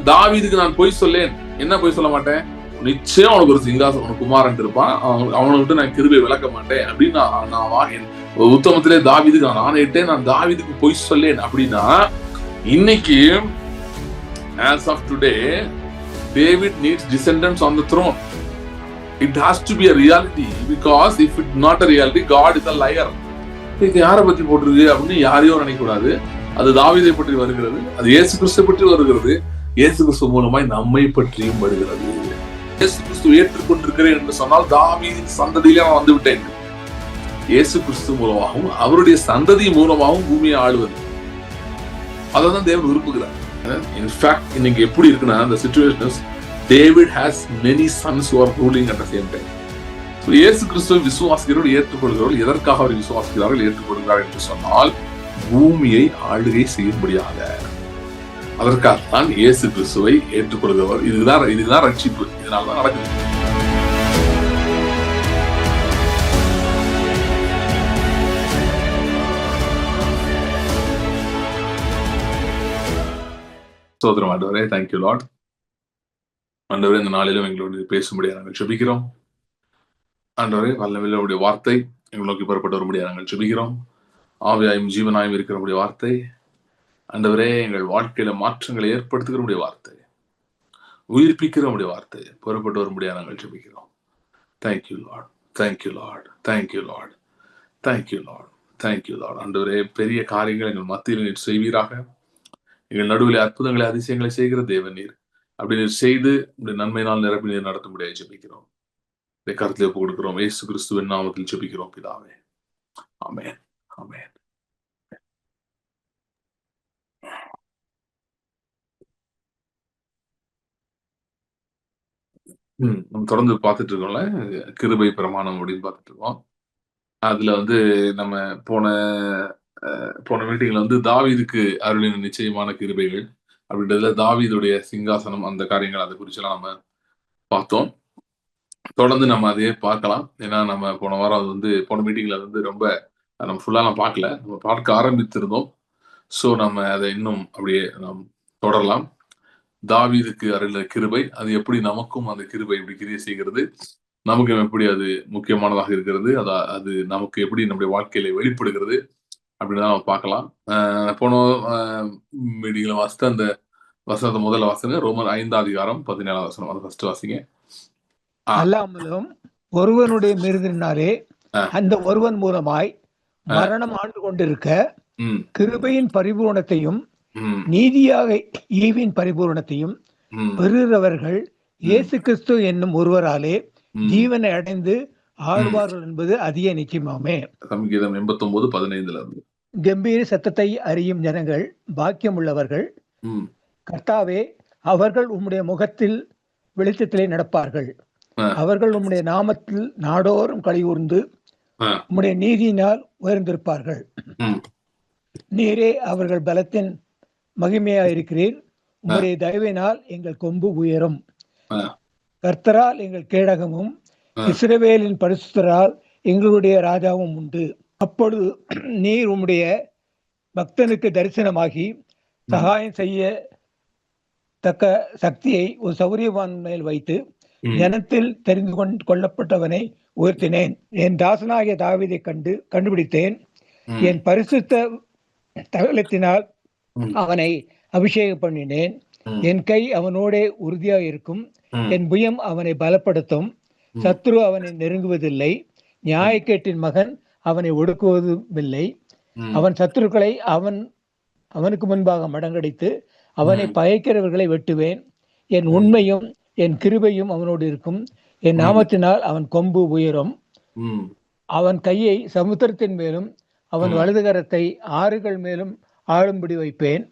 தாவீதுக்கு நான் பொய் சொல்லேன், என்ன பொய் சொல்ல மாட்டேன், நிச்சயம் அவனுக்கு ஒரு சிங்காசனம் குமாரன் இருப்பான், அவனை விட்டு நான் கிருபை விளக்க மாட்டேன் அப்படின்னு நான் உத்தமத்திலே தாவீதுக்கு நான் ஆணையிட்டேன், நான் தாவீதுக்கு பொய் சொல்லேன் அப்படின்னா, இன்னைக்கு as of today David needs descendants on the throne. It has to be a reality, because if it's not a reality, God is a liar. இது யாரை பத்தி போட்டிருக்கு அப்படின்னு யாரையும் நினைக்க கூடாது. அது தாவீதை பற்றி வருகிறது, அது இயேசு கிறிஸ்து பற்றி வருகிறது, இயேசு கிறிஸ்து மூலமாய் நம்மை பற்றியும் வருகிறது. இயேசு கிறிஸ்து ஏற்றுக்கொண்டிருக்கிறேன் என்று சொன்னால் தாவீதின் சந்ததியிலே நான் வந்து விட்டேன். இயேசு கிறிஸ்து மூலமாகவும் அவருடைய சந்ததி மூலமாகவும் பூமியை ஆளுவது, அதான் தேவன் விரும்புகிறார். இன்ஃபேக்ட் இன்னைக்கு எப்படி இருக்குன்னா, the situation is David has many sons who are ruling at the same time. So இயேசு கிறிஸ்துவை விசுவாசிக்கிறவர்கள் ஏற்றுக்கொள்கிறவர்கள் எதற்காக அவர் விசுவாசிக்கிறார்கள் ஏற்றுக்கொள்கிறார்கள் என்று சொன்னால், பூமியை ஆளுகை செய்யும்படியாக. அதற்காகத்தான் இயேசு கிறிஸ்துவை ஏற்றுக்கொள்கிறவர். இதுதான் ரட்சிப்பு. இதனால்தான் நடக்குது. சோதரம் ஆண்டவரே, தேங்க்யூ லார்ட். ஆண்டவரே, இந்த நாளிலும் எங்களோடு பேசும்படியாக நாங்கள் ஜெபிக்கிறோம். ஆண்டவரே, வல்லமையுடைய வார்த்தை எங்கள் நோக்கி புறப்பட்டு வரும்படியாக நாங்கள் ஜெபிக்கிறோம். ஆவியாயும் ஜீவனாயும் இருக்கிற வார்த்தை ஆண்டவரே, எங்கள் வாழ்க்கையில மாற்றங்களை ஏற்படுத்துகிற வார்த்தை, உயிர்ப்பிக்கிற வார்த்தை புறப்பட்டு வரும்படியாக நாங்கள் ஜெபிக்கிறோம். Thank you Lord, thank you Lord, thank you Lord, thank you Lord, thank you Lord. ஆண்டவரே, பெரிய காரியங்கள் எங்கள் மத்தியில் நீர் செய்வீராக. எங்கள் நடுவில் அற்புதங்களை அதிசயங்களை செய்கிற தேவன் நீர். அப்படி நீர் செய்து நன்மையினால் நிரப்பி நீர் நடத்த முடியாது ஜெபிக்கிறோம். இதை கருத்தில் ஒப்பு கொடுக்கிறோம். இயேசு கிறிஸ்துவின் நாமத்தில் ஜெபிக்கிறோம் பிதாவே. ஆமென், ஆமென். நம்ம தொடர்ந்து பார்த்துட்டு இருக்கோம்ல, கிருபை பிரமாணம் அப்படின்னு பார்த்துட்டு இருக்கோம். அதுல நம்ம போன மீட்டிங்ல தாவீதுக்கு அருளின நிச்சயமான கிருபைகள் அப்படின்றதுல தாவீதுடைய சிங்காசனம், அந்த காரியங்கள், அதை குறிச்செல்லாம் நம்ம பார்த்தோம். தொடர்ந்து நம்ம அதையே பார்க்கலாம். ஏன்னா நம்ம போன வாரம் போன மீட்டிங்ல ரொம்ப நம்ம ஃபுல்லாலாம் பார்க்கல, நம்ம பார்க்க ஆரம்பித்திருந்தோம். ஸோ நம்ம அதை இன்னும் அப்படியே நாம் தொடரலாம். தாவீதுக்கு அருளின கிருபை, அது எப்படி நமக்கும் அந்த கிருபை எப்படி கிரியை செய்கிறது, நமக்கு எப்படி அது முக்கியமானதாக இருக்கிறது, அது நமக்கு எப்படி நம்முடைய வாழ்க்கையில வெளிப்படுகிறது அப்படின்னு தான் நம்ம பார்க்கலாம். போன மீட்டிங்ல வாசித்த அந்த வசனத்தை முதல்ல வாசிங்க. ரோமர் 5:17 அதை ஃபர்ஸ்ட் வாசிங்க. அல்லாமலும் ஒருவனுடைய மீறுதலினாலே அந்த ஒருவன் மூலமாய் மரணம் ஆண்டு கொண்டிருக்க கிருபையின் பரிபூரணத்தையும் நீதியாக ஈவின் பரிபூரணத்தையும் பெறுகிறவர்கள் இயேசு கிறிஸ்து என்னும் ஒருவராலே ஜீவனை அடைந்து ஆழ்வார்கள் என்பது அதிக நிச்சயமாமே. சங்கீதம் 89:15 கம்பீர சத்தத்தை அறியும் ஜனங்கள் பாக்கியம் உள்ளவர்கள். கர்த்தாவே, அவர்கள் உம்முடைய முகத்தில் வெளிச்சத்திலே நடப்பார்கள். அவர்கள் உம்முடைய நாமத்தில் நாடோறும் களிகூர்ந்து உம்முடைய நீதியினால் உயர்ந்திருப்பார்கள். நீரே அவர்கள் பலத்தின் மகிமையாயிருக்கிறீர். உம்முடைய தயவினால் எங்கள் கொம்பு உயரும். கர்த்தரால் எங்கள் கேடகமும் இஸ்ரவேலின் பரிசுத்தரால் எங்களுடைய ராஜாவும் உண்டு. அப்பொழுது நீர் உம்முடைய பக்தனுக்கு தரிசனமாகி சகாயம் செய்ய தக்க சக்தியை ஒரு சௌரியவான் மேல் வைத்து ஜனத்தில் தெரிந்து கொள்ளப்பட்டவனை உயர்த்தினேன். என் தாசனாகிய தாவீதை கண்டுபிடித்தேன். என் பரிசுத்த தகலத்தினால் அவனை அபிஷேகம் பண்ணினேன். என் கை அவனோட உறுதியாக இருக்கும். என் புயம் அவனை பலப்படுத்தும். சத்ரு அவனை நெருங்குவதில்லை. நியாயக்கேட்டின் மகன் அவனை ஒடுக்குவதுமில்லை. அவன் சத்துருக்களை அவனுக்கு முன்பாக மடங்கடித்து அவனை பகைக்கிறவர்களை வெட்டுவேன். என் உண்மையும் என் கிருபையும் அவனோடு இருக்கும். என் நாமத்தினால் அவன் கொம்பு உயரும். அவன் கையை சமுத்திரத்தின் மேலும் அவன் வலதுகரத்தை ஆறுகள் மேலும் ஆளும்படி வைப்பேன்.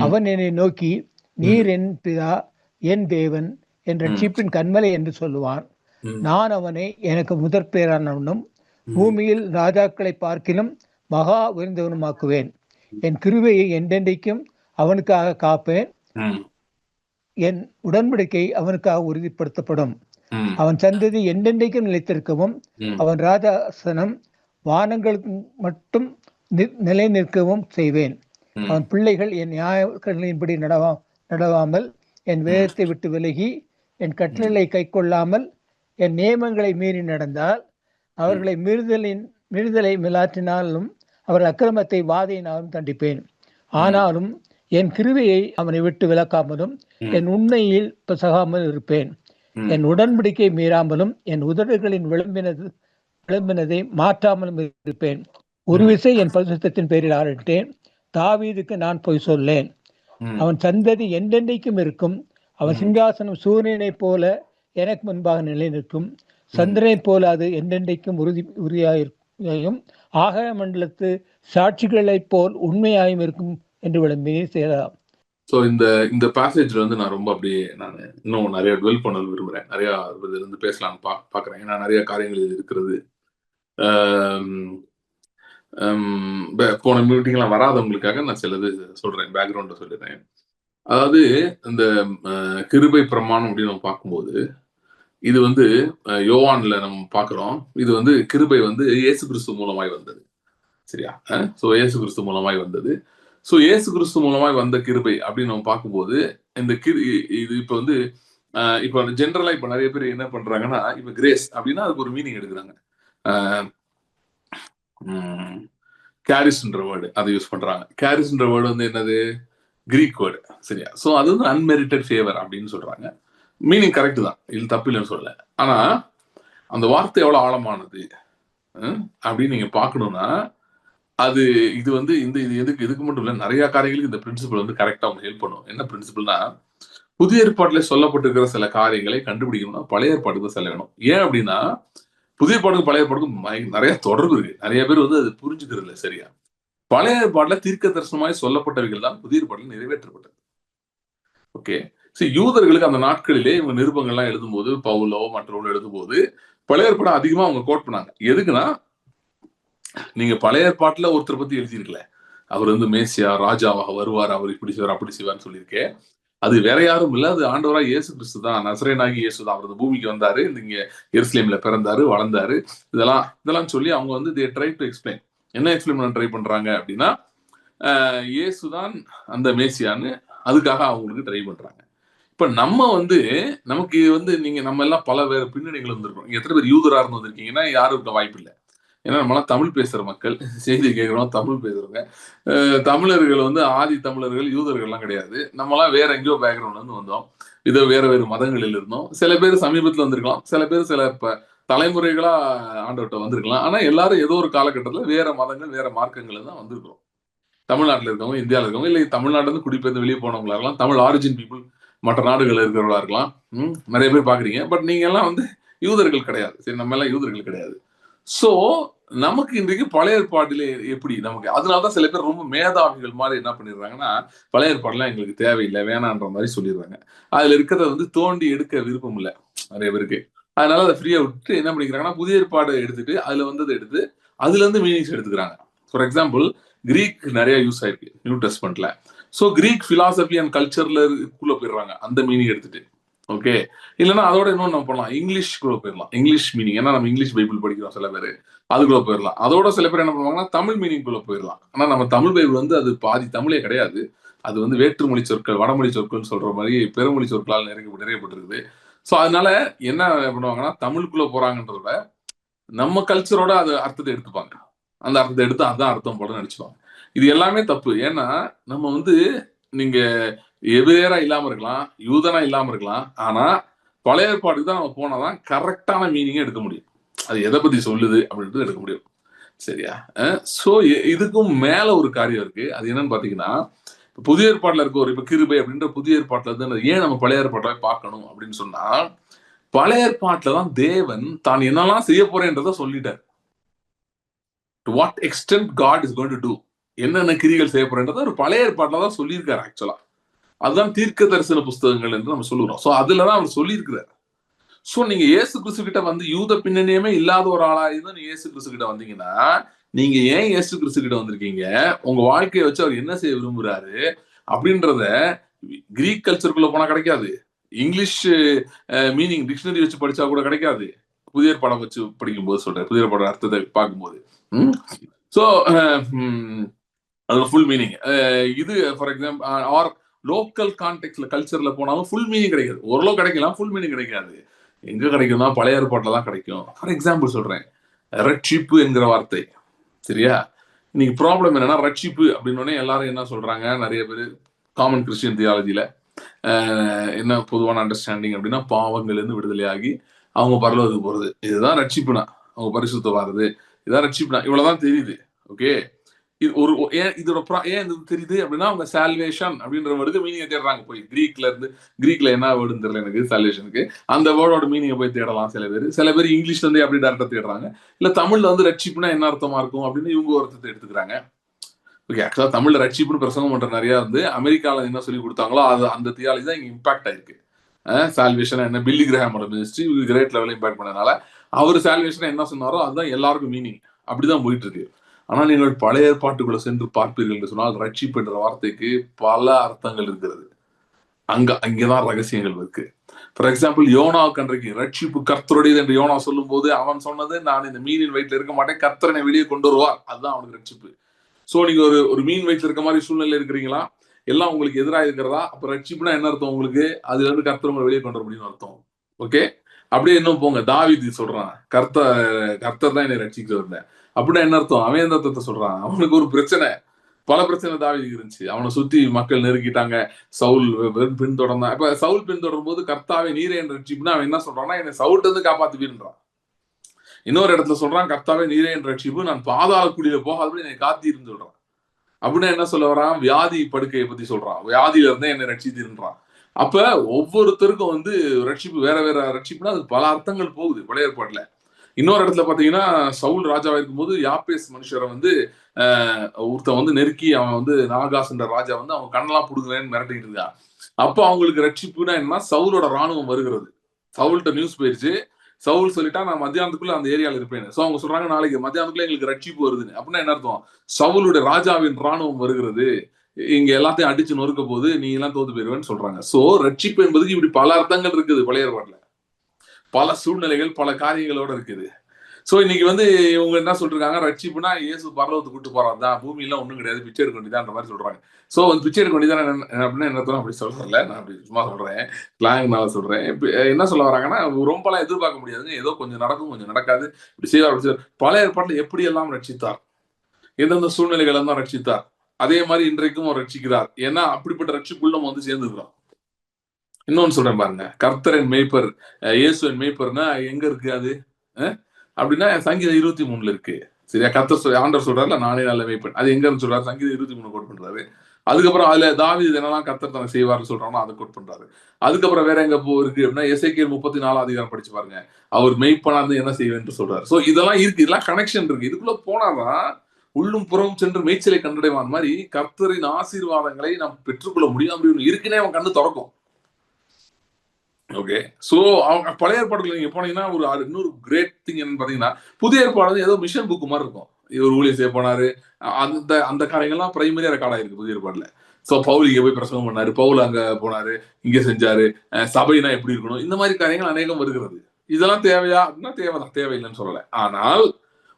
அவன் என்னை நோக்கி, நீர் என் பிதா, என் தேவன், என் ரட்சிப்பின் கன்மலை என்று சொல்லுவான். நான் அவனை எனக்கு முதற் பேரானவனும் பூமியில் ராஜாக்களை பார்க்கிலும் மகா உயர்ந்தவனுமாக்குவேன். என் கிருபையை என்றென்றைக்கும் அவனுக்காக காப்பேன். என் உடன்படிக்கை அவனுக்காக உறுதிப்படுத்தப்படும். அவன் சந்ததி என்றென்றைக்கும் நிலைத்திருக்கவும் அவன் ராஜாசனம் வானங்களுக்கு மட்டும் நிலை நிற்கவும் செய்வேன். அவன் பிள்ளைகள் என் நியாயங்களின்படி நடவாமல் என் வேதத்தை விட்டு விலகி என் கட்டளை கை கொள்ளாமல் என் நியமங்களை மீறி நடந்தால் அவர்களை மீறுதலை மிலாற்றினாலும் அவர்கள் அக்கிரமத்தை வாதையினாலும் தண்டிப்பேன். ஆனாலும் என் கிருபையை அவனை விட்டு விலக்காமலும் என் உண்மையில் பிசகாமல் இருப்பேன். என் உடன்படிக்கை மீறாமலும் என் உதடுகளின் விளம்பினதை மாற்றாமலும் இருப்பேன். ஒரு விசை என் பரிசுத்தத்தின் பேரில் ஆரம்பித்தேன். தாவீதுக்கு நான் பொய் சொல்லேன். அவன் சந்ததி என்றென்றைக்கும் இருக்கும். அவன் சிங்காசனம் சூரியனை போல எனக்கு முன்பாக நிலை நிற்கும். சந்திரனை போல அது என்றென்றைக்கும் உறுதியாயும் ஆகாய மண்டலத்து சாட்சிகளைப் போல் உண்மையாயும் இருக்கும் என்று விளம்பினே செய்யலாம். ஸோ இந்த பேசேஜ்ல வந்து நான் ரொம்ப அப்படியே நான் இன்னும் நிறைய டுவெல் பண்ண விரும்புகிறேன். நிறையா இருந்து பேசலாம்னு பார்க்குறேன். ஏன்னா நிறைய காரியங்கள் இது இருக்கிறது. போன மீட்டிங்லாம் வராதவங்களுக்காக நான் சிலது சொல்றேன், பேக்ரவுண்டை சொல்லிடுறேன். அதாவது இந்த கிருபை பிரமாணம் அப்படின்னு நம்ம பார்க்கும்போது இது வந்து யோவான்ல நம்ம பார்க்குறோம். இது வந்து கிருபை வந்து இயேசு கிறிஸ்து மூலமாய் வந்தது. சரியா? ஸோ இயேசு கிறிஸ்து மூலமாய் வந்தது. ஸோ இயேசு கிறிஸ்து மூலமாய் வந்த கிருபை அப்படின்னு நம்ம பார்க்கும்போது இந்த இது இப்போ வந்து இப்போ ஜென்ரலா இப்போ நிறைய பேர் என்ன பண்றாங்கன்னா, இப்போ கிரேஸ் அப்படின்னா அதுக்கு ஒரு மீனிங் எடுக்கிறாங்க. கேரிஸ்ன்ற வேர்டு அதை யூஸ் பண்றாங்க. கேரிஸ்ன்ற வேர்டு வந்து என்னது? Greek word. சரியா? ஸோ அது வந்து அன்மெரிட்டட் ஃபேவர் அப்படின்னு சொல்றாங்க. மீனிங் கரெக்ட் தான், இது தப்பு இல்லைன்னு சொல்லல. ஆனா அந்த வார்த்தை எவ்வளவு ஆழமானது அப்படின்னு நீங்க பார்க்கணும்னா அது இது வந்து இது எதுக்கு மட்டும் இல்லை, நிறைய காரியங்களுக்கு இந்த பிரின்சிபல் வந்து கரெக்டா அவங்க ஹெல்ப் பண்ணும். என்ன பிரின்சிபல்னா, புதிய ஏற்பாட்டுல சொல்லப்பட்டிருக்கிற சில காரியங்களை கண்டுபிடிக்கணும்னா பழைய ஏற்பாட்டுக்கு செல்ல வேணும். ஏன் அப்படின்னா புதிய ஏற்பாட்டுக்கும் பழைய ஏற்பாட்டுக்கும் நிறைய தொடர்பு இருக்கு. நிறைய பேர் வந்து அது புரிஞ்சுக்கிறது இல்லை சரியா. பழைய ஏற்பாட்டுல தீர்க்க தரிசனமாய் சொல்லப்பட்டவைகள் தான் புதிய ஏற்பாட்டில் நிறைவேற்றப்பட்டது. ஓகே. யூதர்களுக்கு அந்த நாட்களிலே இவங்க நிருபங்கள்லாம் எழுதும்போது, பவுலோ மற்றவர்கள் எழுதும்போது பழைய ஏற்பாடு அதிகமா அவங்க கோட் பண்ணாங்க. எதுக்குன்னா, நீங்க பழைய ஏற்பாட்டுல ஒருத்தர் பத்தி எழுதியிருக்கல, அவர் வந்து மேசியா ராஜாவாக வருவார், அவர் இப்படி செய்வார் அப்படி செய்வார்னு சொல்லியிருக்கேன். அது வேற யாரும் இல்ல, அது ஆண்டவரா இயேசு கிறிஸ்து தான், நசரேயனாகி இயேசு தான். அவர் பூமிக்கு வந்தாரு, இங்க எருசலேம்ல பிறந்தாரு, வளர்ந்தாரு. இதெல்லாம் சொல்லி அவங்க வந்து they try to explain. என்ன எக்ஸ்பிளைன் பண்ண ட்ரை பண்றாங்க அப்படின்னா, இயேசுதான் அந்த மேசியான்னு அதுக்காக அவங்களுக்கு ட்ரை பண்றாங்க. இப்ப நம்ம வந்து நமக்கு வந்து நம்ம எல்லாம் பல வேற பின்னணிகள் வந்திருக்கோம். நீங்க எத்தனை பேர் யூதரா இருந்து வந்திருக்கீங்கன்னா யாரும் இருக்க வாய்ப்பு இல்லை. ஏன்னா நம்மளாம் தமிழ் பேசுற மக்கள், செய்தி கேட்கிறோம், தமிழ் பேசுறவங்க. தமிழர்கள் வந்து ஆதி தமிழர்கள் யூதர்கள்லாம் கிடையாது. நம்மளாம் வேற எங்கேயோ பேக்ரவுண்ட்ல இருந்து வந்தோம். இதோ வேற வேறு மதங்களில் இருந்தோம். சில பேர் சமீபத்துல வந்திருக்கலாம், சில பேர் சில தலைமுறைகளா ஆண்டவர்கிட்ட வந்திருக்கலாம். ஆனா எல்லாரும் ஏதோ ஒரு காலகட்டத்துல வேற மதங்கள் வேற மார்க்கங்கள் தான் வந்திருக்கிறோம். தமிழ்நாட்டில் இருக்கவங்க, இந்தியாவில் இருக்கவங்க, இல்லை தமிழ்நாட்டில இருந்து குடிபெயர்ந்து வெளியே போனவங்களா இருக்கலாம், தமிழ் ஆரிஜின் பீப்புள் மற்ற நாடுகளில் இருக்கிறவங்களா இருக்கலாம். நிறைய பேர் பாக்குறீங்க. பட் நீங்க எல்லாம் வந்து யூதர்கள் கிடையாது. சரி, நம்ம எல்லாம் யூதர்கள் கிடையாது. சோ நமக்கு இன்றைக்கு பழைய ஏற்பாட்டிலே எப்படி நமக்கு, அதனாலதான் சில பேர் ரொம்ப மேதாவிகள் மாதிரி என்ன பண்ணிடுறாங்கன்னா, பழைய ஏற்பாடுலாம் எங்களுக்கு தேவையில்லை, வேணான்ற மாதிரி சொல்லிடுறாங்க. அதுல இருக்கிறத வந்து தோண்டி எடுக்க விருப்பம் இல்லை நிறைய பேருக்கு. அதனால அதை ஃப்ரீயா விட்டு என்ன பண்ணிக்கிறாங்கன்னா, புதிய ஏற்பாடு எடுத்துட்டு அதுல வந்ததை எடுத்து அதுல இருந்து மீனிங்ஸ் எடுத்துக்கிறாங்க. ஃபார் எக்ஸாம்பிள், கிரீக் நிறைய யூஸ் ஆயிருக்கு நியூ டெஸ்ட்மெண்ட்ல. சோ கிரீக் பிலாசபி அண்ட் கல்ச்சர்ல குள்ள போயிடுறாங்க அந்த மீனிங் எடுத்துட்டு. ஓகே, இல்லைன்னா அதோட இன்னொன்று நம்ம பண்ணலாம், இங்கிலீஷ்குள்ள போயிடலாம். இங்கிலீஷ் மீனிங், ஏன்னா நம்ம இங்கிலீஷ் பைபிள் படிக்கிறோம் சில பேர், அதுக்குள்ள போயிடலாம். அதோட சில பேர் என்ன பண்ணுவாங்கன்னா தமிழ் மீனிங் குள்ள போயிடலாம். ஆனா நம்ம தமிழ் பைபிள் வந்து அது பாதி தமிழே கிடையாது. அது வந்து வேற்றுமொழி சொற்கள், வடமொழி சொற்கள் சொல்ற மாதிரி பெருமொழி சொற்களால் நிறையப்பட்டிருக்குது. ஸோ அதனால என்ன பண்ணுவாங்கன்னா, தமிழுக்குள்ள போறாங்கன்றத நம்ம கல்ச்சரோட அது அர்த்தத்தை எடுத்துப்பாங்க. அந்த அர்த்தத்தை எடுத்து அதான் அர்த்தம் போல நினைச்சுப்பாங்க. இது எல்லாமே தப்பு. ஏன்னா நம்ம வந்து நீங்க எவ்வேறா இல்லாம இருக்கலாம், யூதனா இல்லாம இருக்கலாம். ஆனா பழைய ஏற்பாடுக்கு தான் நம்ம போனாதான் கரெக்டான மீனிங்கே எடுக்க முடியும். அது எதை பத்தி சொல்லுது அப்படின்றது எடுக்க முடியும். சரியா? சோ இதுக்கும் மேல ஒரு காரியம் இருக்கு. அது என்னன்னு பாத்தீங்கன்னா, புதிய ஏற்பாட்டுல இருக்க ஒரு இப்ப கிருபை அப்படின்ற புதிய ஏற்பாட்டுல இருந்து ஏன் நம்ம பழைய ஏற்பாட்டை பார்க்கணும் அப்படின்னு சொன்னா, பழைய ஏற்பாட்டுல தான் தேவன் தான் என்னெல்லாம் செய்ய போறேன்றத சொல்லிட்டார். To what extent God is going to do, என்னென்ன கிரிகள் செய்ய போறேன்றத ஒரு பழைய ஏற்பாட்டுல தான் சொல்லியிருக்காரு. ஆக்சுவலா அதுதான் தீர்க்க தரிசன புஸ்தகங்கள் என்று நம்ம சொல்லுறோம். சோ அதுலதான் அவர் சொல்லியிருக்கிறார். சோ நீங்க இயேசு கிறிஸ்து கிட்ட வந்து யூத பின்னணியுமே இல்லாத ஒரு ஆளாயிருந்தா நீங்க இயேசு கிறிஸ்து கிட்ட வந்தீங்கன்னா, நீங்க ஏன் இயேசு கிறிஸ்து கிட்ட வந்திருக்கீங்க, உங்க வாழ்க்கையை வச்சு அவர் என்ன செய்ய விரும்புறாரு அப்படின்றத கிரீக் கல்ச்சருக்குள்ள போனா கிடைக்காது. இங்கிலீஷ் மீனிங் டிக்ஷனரி வச்சு படிச்சா கூட கிடைக்காது. புதிய படம் வச்சு படிக்கும்போது சொல்றேன், புதிய படம் அர்த்தத்தை பார்க்கும்போது. சோ அது ஃபுல் மீனிங். இது ஃபார் எக்ஸாம்பிள் லோக்கல் கான்டெக்ட்ல கல்ச்சர்ல போனாலும் ஃபுல் மீனிங் கிடைக்காது. ஓரளவு கிடைக்கலாம், ஃபுல் மீனிங் கிடைக்காது. எங்க கிடைக்கும்னா பழைய ஏற்பாட்டில் தான் கிடைக்கும். ஃபார் எக்ஸாம்பிள் சொல்றேன், ரட்சிப்பு என்கிற வார்த்தை, சரியா? இன்னைக்கு ப்ராப்ளம் என்னன்னா, ரட்சிப்பு அப்படின்னோடனே எல்லாரும் என்ன சொல்றாங்க, நிறைய பேர் காமன் கிறிஸ்டியன் தியாலஜில என்ன பொதுவான அண்டர்ஸ்டாண்டிங் அப்படின்னா, பாவங்கள் இருந்து விடுதலையாகி அவங்க பரலோகத்துக்கு போறது, இதுதான் ரட்சிப்புனா. அவங்க பரிசுத்த வாருது, இதான் ரட்சிப்புனா. இவ்வளவுதான் தெரியுது. ஓகே, இது ஒரு ஏன் இதோட ஏன் இது தெரியுது அப்படின்னா, அவங்க சால்வேஷன் அப்படின்ற வேர்டுக்கு மீனிங்கை தேடுறாங்க. போய் கிரீக்ல என்ன வேர்டுன்னு தெரியல எனக்கு சால்வேஷனுக்கு, அந்த வேர்டோட மீனிங்கை போய் தேடலாம். சில பேர் இங்கிலீஷ்ல இருந்து அப்படி டேரக்டா தேடுறாங்க. இல்ல தமிழ்ல வந்து ரட்சிப்புனா என்ன அர்த்தமா இருக்கும் அப்படின்னு இவங்க ஒரு அர்த்தத்தை எடுத்துக்கிறாங்க. ஓகே, ஆக்சுவலா தமிழ்ல ரட்சிப்புன்னு பிரசங்கம் பண்ற நிறைய வந்து அமெரிக்கால என்ன சொல்லி கொடுத்தாங்களோ அது அந்த தியாலஜி தான் இங்க இம்பாக்ட் ஆயிருக்கு. சால்வேஷன் என்ன, பில்லி கிரஹாமோட மினிஸ்ட்ரி கிரேட் லெவலில் இம்பாக்ட் பண்ணனால அவர் சால்வேஷன் என்ன சொன்னாரோ அதுதான் எல்லாருக்கும் மீனிங். அப்படிதான் போயிட்டு இருக்கு. ஆனால் நீங்கள் பழைய ஏற்பாட்டுக்குள்ள சென்று பார்ப்பீர்கள் என்று சொன்னால், ரட்சிப்பு என்ற வார்த்தைக்கு பல அர்த்தங்கள் இருக்கிறது. அங்கதான் ரகசியங்கள் இருக்கு. ஃபார் எக்ஸாம்பிள், யோனாவுக்கு அன்றைக்கு ரட்சிப்பு கர்த்தருடையது என்று யோனா சொல்லும் போது அவன் சொன்னது, நான் இந்த மீனின் வயிற்றுல இருக்க மாட்டேன், கர்த்தரனை வெளியே கொண்டு வருவார். அதுதான் அவனுக்கு ரட்சிப்பு. சோ நீங்க ஒரு மீன் வயிற்றுல இருக்க மாதிரி சூழ்நிலை இருக்கிறீங்களா, எல்லாம் உங்களுக்கு எதிராக இருக்கிறதா, அப்ப ரட்சிப்புனா என்ன அர்த்தம் உங்களுக்கு? அதுல இருந்து கர்த்தர் உங்களை வெளியே கொண்டு வர முடியும்னு அர்த்தம். ஓகே, அப்படியே இன்னும் போங்க, தாவீது சொல்றான், கர்த்தர் தான் என்னை ரட்சிக்கிறவர். அப்படின்னா என்ன அர்த்தம்? அவன் எந்த அர்த்தத்தை சொல்றான்? அவனுக்கு ஒரு பிரச்சனை, பல பிரச்சனை தாவீதுக்கு இருந்துச்சு. அவனை சுத்தி மக்கள் நெருக்கிட்டாங்க, சவுல் பின்தொடர்ந்தான். இப்ப சவுல் பின்தொடரும் போது கர்த்தாவே நீரே என் ரட்சிப்புனா அவன் என்ன சொல்றான்னா, என்னை சவுல்ட்டு இருந்து காப்பாத்துவீன்றான். இன்னொரு இடத்துல சொல்றான், கர்த்தாவே நீரே என் ரட்சிப்பு, நான் பாதாள குழியில போகாதபடி என்னை காத்தீர்னு சொல்றான். அப்படின்னா என்ன சொல்ல வரான்? வியாதி படுக்கையை பத்தி சொல்றான். வியாதியில இருந்தே என்னை ரட்சித்தீர்ன்றான். அப்ப ஒவ்வொருத்தருக்கும் வந்து ரட்சிப்பு வேற வேற ரட்சிப்புனா அது பல அர்த்தங்கள் போகுது பழைய ஏற்பாட்டுல. இன்னொரு இடத்துல பாத்தீங்கன்னா, சவுல் ராஜாவா இருக்கும்போது யாப்பேஸ் மனுஷரை வந்து ஒருத்தன் வந்து நெருக்கி அவன் வந்து நாகாஸ்ன்ற ராஜா வந்து அவன் கண்ணெல்லாம் புடுங்குறேன்னு மிரட்டிட்டு இருக்கான். அப்ப அவங்களுக்கு ரட்சிப்புனா என்னன்னா, சவுலோட ராணுவம் வருகிறது. சவுல்கிட்ட நியூஸ் போயிருச்சு, சவுல் சொல்லிட்டா நான் மத்தியானத்துக்குள்ள அந்த ஏரியால இருப்பேன். சோ அவங்க சொல்றாங்க, நாளைக்கு மத்தியானத்துக்குள்ள எங்களுக்கு ரட்சிப்பு வருதுன்னு. அப்படின்னா என்ன அர்த்தம்? சவுலுடைய ராஜாவின் ராணுவம் வருகிறது, இங்க எல்லாத்தையும் அடிச்சு நொறுக்க போது, நீ எல்லாம் தோத்து போயிருவேன்னு சொல்றாங்க. சோ ரட்சிப்பு என்பதுக்கு இப்படி பல அர்த்தங்கள் இருக்குது பழைய ஏற்பாட்டுல. பல சூழ்நிலைகள் பல காரியங்களோட இருக்குது. சோ இன்னைக்கு வந்து இவங்க என்ன சொல்றாங்க, ரட்சிப்புனா இயேசு பரலோகத்துக்கு கூட்டு போறாரு தான், பூமியில ஒண்ணும் கிடையாது, பிச்சை எடுக்க வேண்டியதான்ற மாதிரி சொல்றாங்க. சோ வந்து பிச்சை எடுக்க வேண்டியதான் அப்படின்னா என்ன அர்த்தம்? அப்படி சொல்றேன்ல, நான் அப்படி சும்மா சொல்றேன், ஸ்லாங்னால சொல்றேன். என்ன சொல்ல வராங்கன்னா, ரொம்பலாம் எதிர்பார்க்க முடியாதுங்க, ஏதோ கொஞ்சம் நடக்கும் கொஞ்சம் நடக்காது, இப்படி செய்வார் அப்படி செய்வார். பழைய ஏற்பாட்டில் எப்படி எல்லாம் ரட்சித்தார், எந்தெந்த சூழ்நிலைகள் எல்லாம் ரட்சித்தார், அதே மாதிரி இன்றைக்கும் அவர் ரட்சிக்கிறார். ஏன்னா அப்படிப்பட்ட ரட்சிப்புள்ள நம்ம வந்து சேர்ந்துக்கிறோம். இன்னொன்னு சொல்றேன் பாருங்க, கர்த்தரின் மேய்ப்பர், இயேசுவின் மேய்ப்பர்னா எங்க இருக்கு அது அப்படின்னா சங்கீதம் 23 இருக்கு. சரியா? ஆண்டவர் சொல்றாருல, நானே நல்ல மேய்ப்பன், அது எங்க இருந்து சொல்றாரு? சங்கீதம் 23 கோட் பண்றாரு. அதுக்கப்புறம் அதுல தாவீது என்னெல்லாம் கர்த்தர் தனக்கு செய்வார்னு சொல்றானோ அதை கோட் பண்றாரு. அதுக்கப்புறம் வேற எங்க இருக்கு அப்படின்னா, எசேக்கியேல் 34 அதிகாரம் படிச்சு பாருங்க, அவர் மெய்ப்பனா இருந்து என்ன செய்வேன்னு சொல்றாரு. சோ இதெல்லாம் இருக்கு, இதெல்லாம் கனெக்ஷன் இருக்கு. இதுக்குள்ள போனாதான் உள்ளும் புறம் சென்று மேய்ச்சலை கண்டடைவான் மாதிரி கர்த்தரின் ஆசீர்வாதங்களை நாம் பெற்றுக்கொள்ள முடியும். அப்படி இருக்குன்னே அவன் கண்ணு திறக்கும். ஓகே, சோ அவங்க பழைய ஏற்பாடுகள் நீங்க போனீங்கன்னா இன்னொரு கிரேட் திங் என்னன்னு பாத்தீங்கன்னா, புதிய ஏற்பாடு ஏதோ மிஷன் புக் மாதிரி இருக்கும். இவர் ஊழியர் செய்ய போனாரு, அந்த அந்த காரியங்கள்லாம் பிரைமரியா ரெக்கார்ட் ஆயிருக்கு புதிய ஏற்பாடுல. சோ பவுல் இங்க போய் பிரசங்கம் பண்ணாரு, பவுல் அங்க போனாரு, இங்க செஞ்சாரு, சபைனா எப்படி இருக்கணும், இந்த மாதிரி காரியங்கள் அநேகம் வருகிறது. இதெல்லாம் தேவையா அப்படின்னா தேவைதான், தேவையில்லைன்னு சொல்லல. ஆனால்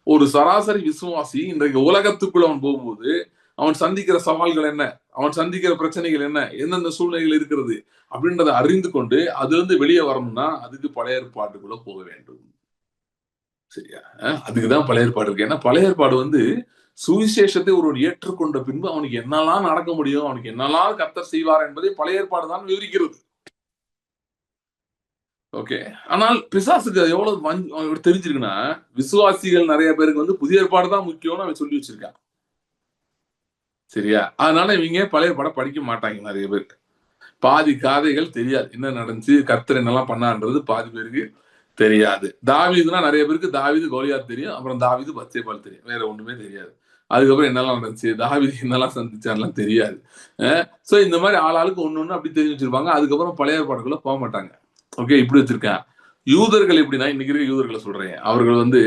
ஒரு சராசரி விசுவாசி இன்றைக்கு உலகத்துக்குள்ள அவன் போகும்போது அவன் சந்திக்கிற சவால்கள் என்ன, அவன் சந்திக்கிற பிரச்சனைகள் என்ன, எந்தெந்த சூழ்நிலைகள் இருக்கிறது அப்படின்றத அறிந்து கொண்டு அதுல இருந்து வெளியே வரணும்னா அதுக்கு பழைய ஏற்பாட்டுக்குள்ள போக வேண்டும். சரியா? அதுக்குதான் பழைய ஏற்பாடு இருக்கு. ஏன்னா பழைய ஏற்பாடு வந்து சுவிசேஷத்தை ஒருவன் ஏற்றுக்கொண்ட பின்பு அவனுக்கு என்னெல்லாம் நடக்க முடியும், அவனுக்கு என்னெல்லாம் கர்த்தர் செய்வார் என்பதை பழைய ஏற்பாடு தான் விவரிக்கிறது. ஓகே, ஆனால் பிசாசுக்கு எவ்வளவு தெரிஞ்சிருக்குன்னா, விசுவாசிகள் நிறைய பேருக்கு வந்து புதிய ஏற்பாடு தான் முக்கியம்னு அவன் சொல்லி வச்சிருக்கான். சரியா? அதனால இவங்க பழைய படம் படிக்க மாட்டாங்க நிறைய பேர். பாதி காதைகள் தெரியாது, என்ன நடந்துச்சு, கர்த்தர் என்னெல்லாம் பண்ணான்றது பாதி பேருக்கு தெரியாது. தாவீதுனா நிறைய பேருக்கு தாவீது கோலியாத் தெரியும், அப்புறம் தாவீது பத்சேபாள் தெரியும், வேற ஒண்ணுமே தெரியாது. அதுக்கப்புறம் என்னெல்லாம் நடந்துச்சு, தாவீது என்னெல்லாம் சந்திச்சார்லாம் தெரியாது. சோ இந்த மாதிரி ஆளாளுக்கு ஒண்ணு அப்படி தெரிஞ்சு வச்சிருப்பாங்க. அதுக்கப்புறம் பழைய ஏற்பாடுக்குள்ள போக மாட்டாங்க. ஓகே, இப்படி வச்சிருக்கேன். யூதர்கள் எப்படின்னா, இன்னைக்கு இருக்க யூதர்களை சொல்றேன், அவர்கள் வந்து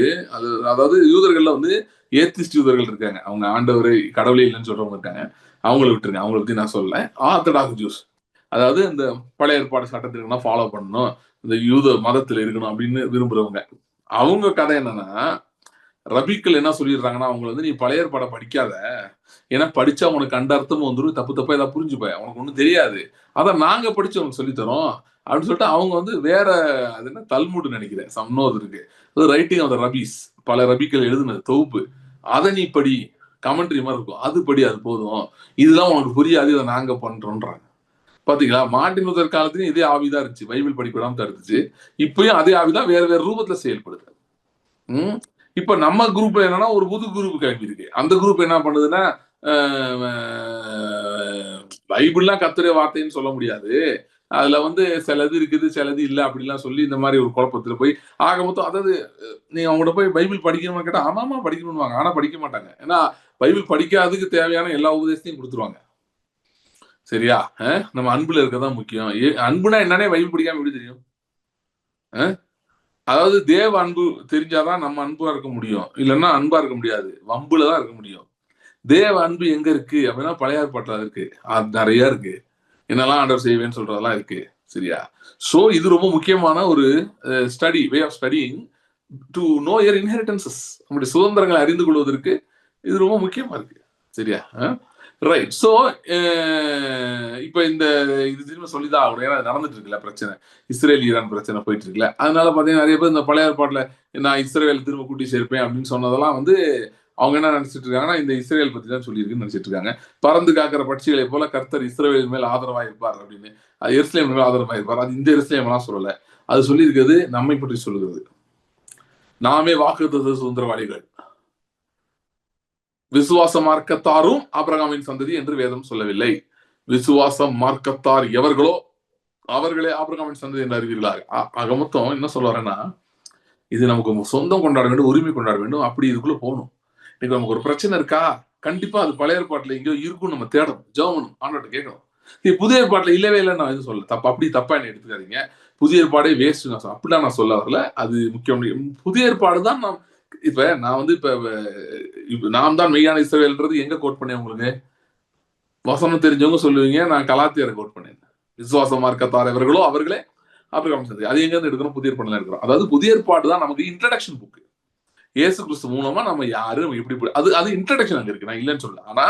அதாவது யூதர்கள்ல வந்து ஏத்திஸ்ட் யூதர்கள் இருக்காங்க, அவங்க ஆண்டவரை கடவுளே இல்லைன்னு சொல்றவங்க இருக்காங்க, அவங்கள விட்டுருங்க, அவங்கள பத்தி நான் சொல்லல. ஆர்த்தடாக்ஸ் ஜூஸ், அதாவது இந்த பழைய ஏற்பாடு சட்டத்திற்கு ஃபாலோ பண்ணணும், இந்த யூத மதத்துல இருக்கணும் அப்படின்னு விரும்புறவங்க, அவங்க கதை என்னன்னா, ரபிக்கள் என்ன சொல்லிடுறாங்கன்னா, அவங்க வந்து நீ பழைய ஏற்பாடை படிக்காத. ஏன்னா படிச்சா உனக்கு கண்ட அர்த்தமும் வந்துரும். தப்பு தப்பா ஏதாவது புரிஞ்சுப்ப. உனக்கு ஒண்ணும் தெரியாது. அதான் நாங்க படிச்சு உனக்கு சொல்லித் தரோம். அப்படின்னு சொல்லிட்டு அவங்க வந்து வேற அது என்ன தல்முட்ன்னு நினைக்கிறேன். இன்னொரு இருக்கு. Writing of the rabbis. பல ரபிக்கள் எழுதுனது தொகுப்பு. அத நீ படி. கமெண்ட்ரி மாதிரி இருக்கும். அது படி, அது போதும். இதெல்லாம் உனக்கு புரியாது. இதை நாங்க பண்றோம்ன்றாங்க. பாத்தீங்களா? மார்ட்டின் லூதர் காலத்திலயும் இதே ஆவிதான் இருந்துச்சு. பைபிள் படிக்க விடாம தடுத்துச்சு. இப்பயும் அதே ஆவிதான் வேற வேற ரூபத்துல செயல்படுது. இப்ப நம்ம குரூப்ல என்னன்னா ஒரு புது குரூப் கிளம்பி இருக்கு. அந்த குரூப் என்ன பண்ணுதுன்னா பைபிள்லாம் கர்த்தருடைய வார்த்தைன்னு சொல்ல முடியாது. அதுல வந்து சிலது இருக்குது, சிலது இல்ல அப்படிலாம் சொல்லி இந்த மாதிரி ஒரு குழப்பத்துல போய் ஆக மொத்தம் அதாவது நீங்க அவங்கள்ட்ட போய் பைபிள் படிக்கணும்னு கேட்டா ஆமாமா படிக்கணும்னுவாங்க. ஆனா படிக்க மாட்டாங்க. ஏன்னா பைபிள் படிக்காததுக்கு தேவையான எல்லா உபதேசத்தையும் கொடுத்துருவாங்க. சரியா? நம்ம அன்புல இருக்கதான் முக்கியம். அன்புனா என்னன்னே பைபிள் படிக்காம எப்படி தெரியும்? அதாவது தேவ அன்பு தெரிஞ்சாதான் நம்ம அன்பா இருக்க முடியும். இல்லைன்னா அன்பா இருக்க முடியாது. வம்புல தான் இருக்க முடியும். தேவ அன்பு எங்க இருக்கு அப்படின்னா பழைய ஏற்பாட்டுல இருக்கு. அது நிறைய இருக்கு. என்னெல்லாம் ஆண்டவர் செய்வேன்னு சொல்றதெல்லாம் இருக்கு. சரியா? சோ இது ரொம்ப முக்கியமான ஒரு study way of studying to know your inheritances. நம்முடைய சுதந்திரங்களை அறிந்து கொள்வதற்கு இது ரொம்ப முக்கியமா இருக்கு. சரியா? ரைட். சோ இப்ப இந்த இது திரும்ப சொல்லிதான் ஆகணும். ஏன்னா நடந்துட்டு இருக்குல்ல பிரச்சனை. இஸ்ரேல் ஈரான் பிரச்சனை போயிட்டு இருக்குல்ல. அதனால பாத்தீங்கன்னா நிறைய பேர் இந்த பழைய ஏற்பாட்டுல நான் இஸ்ரேல் திரும்ப கூட்டி சேர்ப்பேன் அப்படின்னு சொன்னதெல்லாம் வந்து அவங்க என்ன நினைச்சிட்டு இருக்காங்கன்னா இந்த இஸ்ரேல் பத்தி தான் சொல்லியிருக்குன்னு நினைச்சிட்டு இருக்காங்க. பறந்து காக்கிற பட்சிகளை போல கர்த்தர் இஸ்ரேல் மேல் ஆதரவா இருப்பார் அப்படின்னு. அது எருசலேம் மேல் ஆதரவா இருப்பார். அது இந்த எருசலேம் எல்லாம் சொல்லல. அது சொல்லியிருக்கிறது நம்மை பற்றி சொல்லுகிறது. நாமே வாக்குத்தத்த சுதந்திரவாளிகள். விசுவாச மார்க்கத்தாரும் ஆபிரகாமின் சந்ததி என்று வேதம் சொல்லவில்லை. விசுவாச மார்க்கத்தார் எவர்களோ அவர்களே ஆபிரகாமின் சந்ததி என்று அறிவீர்களாக. ஆக மொத்தம் என்ன சொல்ல வரேன்னா இது நமக்கு சொந்தம் கொண்டாட வேண்டும், உரிமை கொண்டாட வேண்டும். அப்படி இதுக்குள்ள போகணும். இன்னைக்கு நமக்கு ஒரு பிரச்சனை இருக்கா? கண்டிப்பா அது பழைய ஏற்பாட்டுல எங்கேயோ இருக்கும். நம்ம தேடணும், ஜெபம் ஆண்டவர்ட்ட கேட்கணும். புதிய ஏற்பாட்டுல இல்லவே இல்லை நான் எதுவும் சொல்ல தப்பு அப்படி தப்பா என்ன எடுத்துக்காதீங்க. புதிய ஏற்பாடே வேஸ்ட் நான் அப்படிலாம் நான் சொல்ல வரல. அது முக்கியம். புதிய ஏற்பாடு தான் நான் இப்ப நான் வந்து இப்ப நாம் தான் மெய்யான இஸ்ரவேல்ன்றது எங்க கோட் பண்ணேன் உங்களுக்கு? வசனம் தெரிஞ்சவங்க சொல்லுவீங்க. நான் கலாத்தியரை கோட் பண்ணேன். விசுவாச மார்க்கத்தார் எவர்களோ அவர்களே ஆபிரகாம் சந்ததி. அது எங்க இருந்து எடுக்கிறோம்? புதிய ஏற்பாடுல எடுக்கிறோம். அதாவது புதிய ஏற்பாடு தான் நமக்கு இன்ட்ரடக்ஷன் புக். இயேசு கிறிஸ்து மூலமா நம்ம யாரு எப்படி அது இன்ட்ரடக்ஷன் அங்க இருக்கு. நான் இல்லைன்னு சொல்ல. ஆனா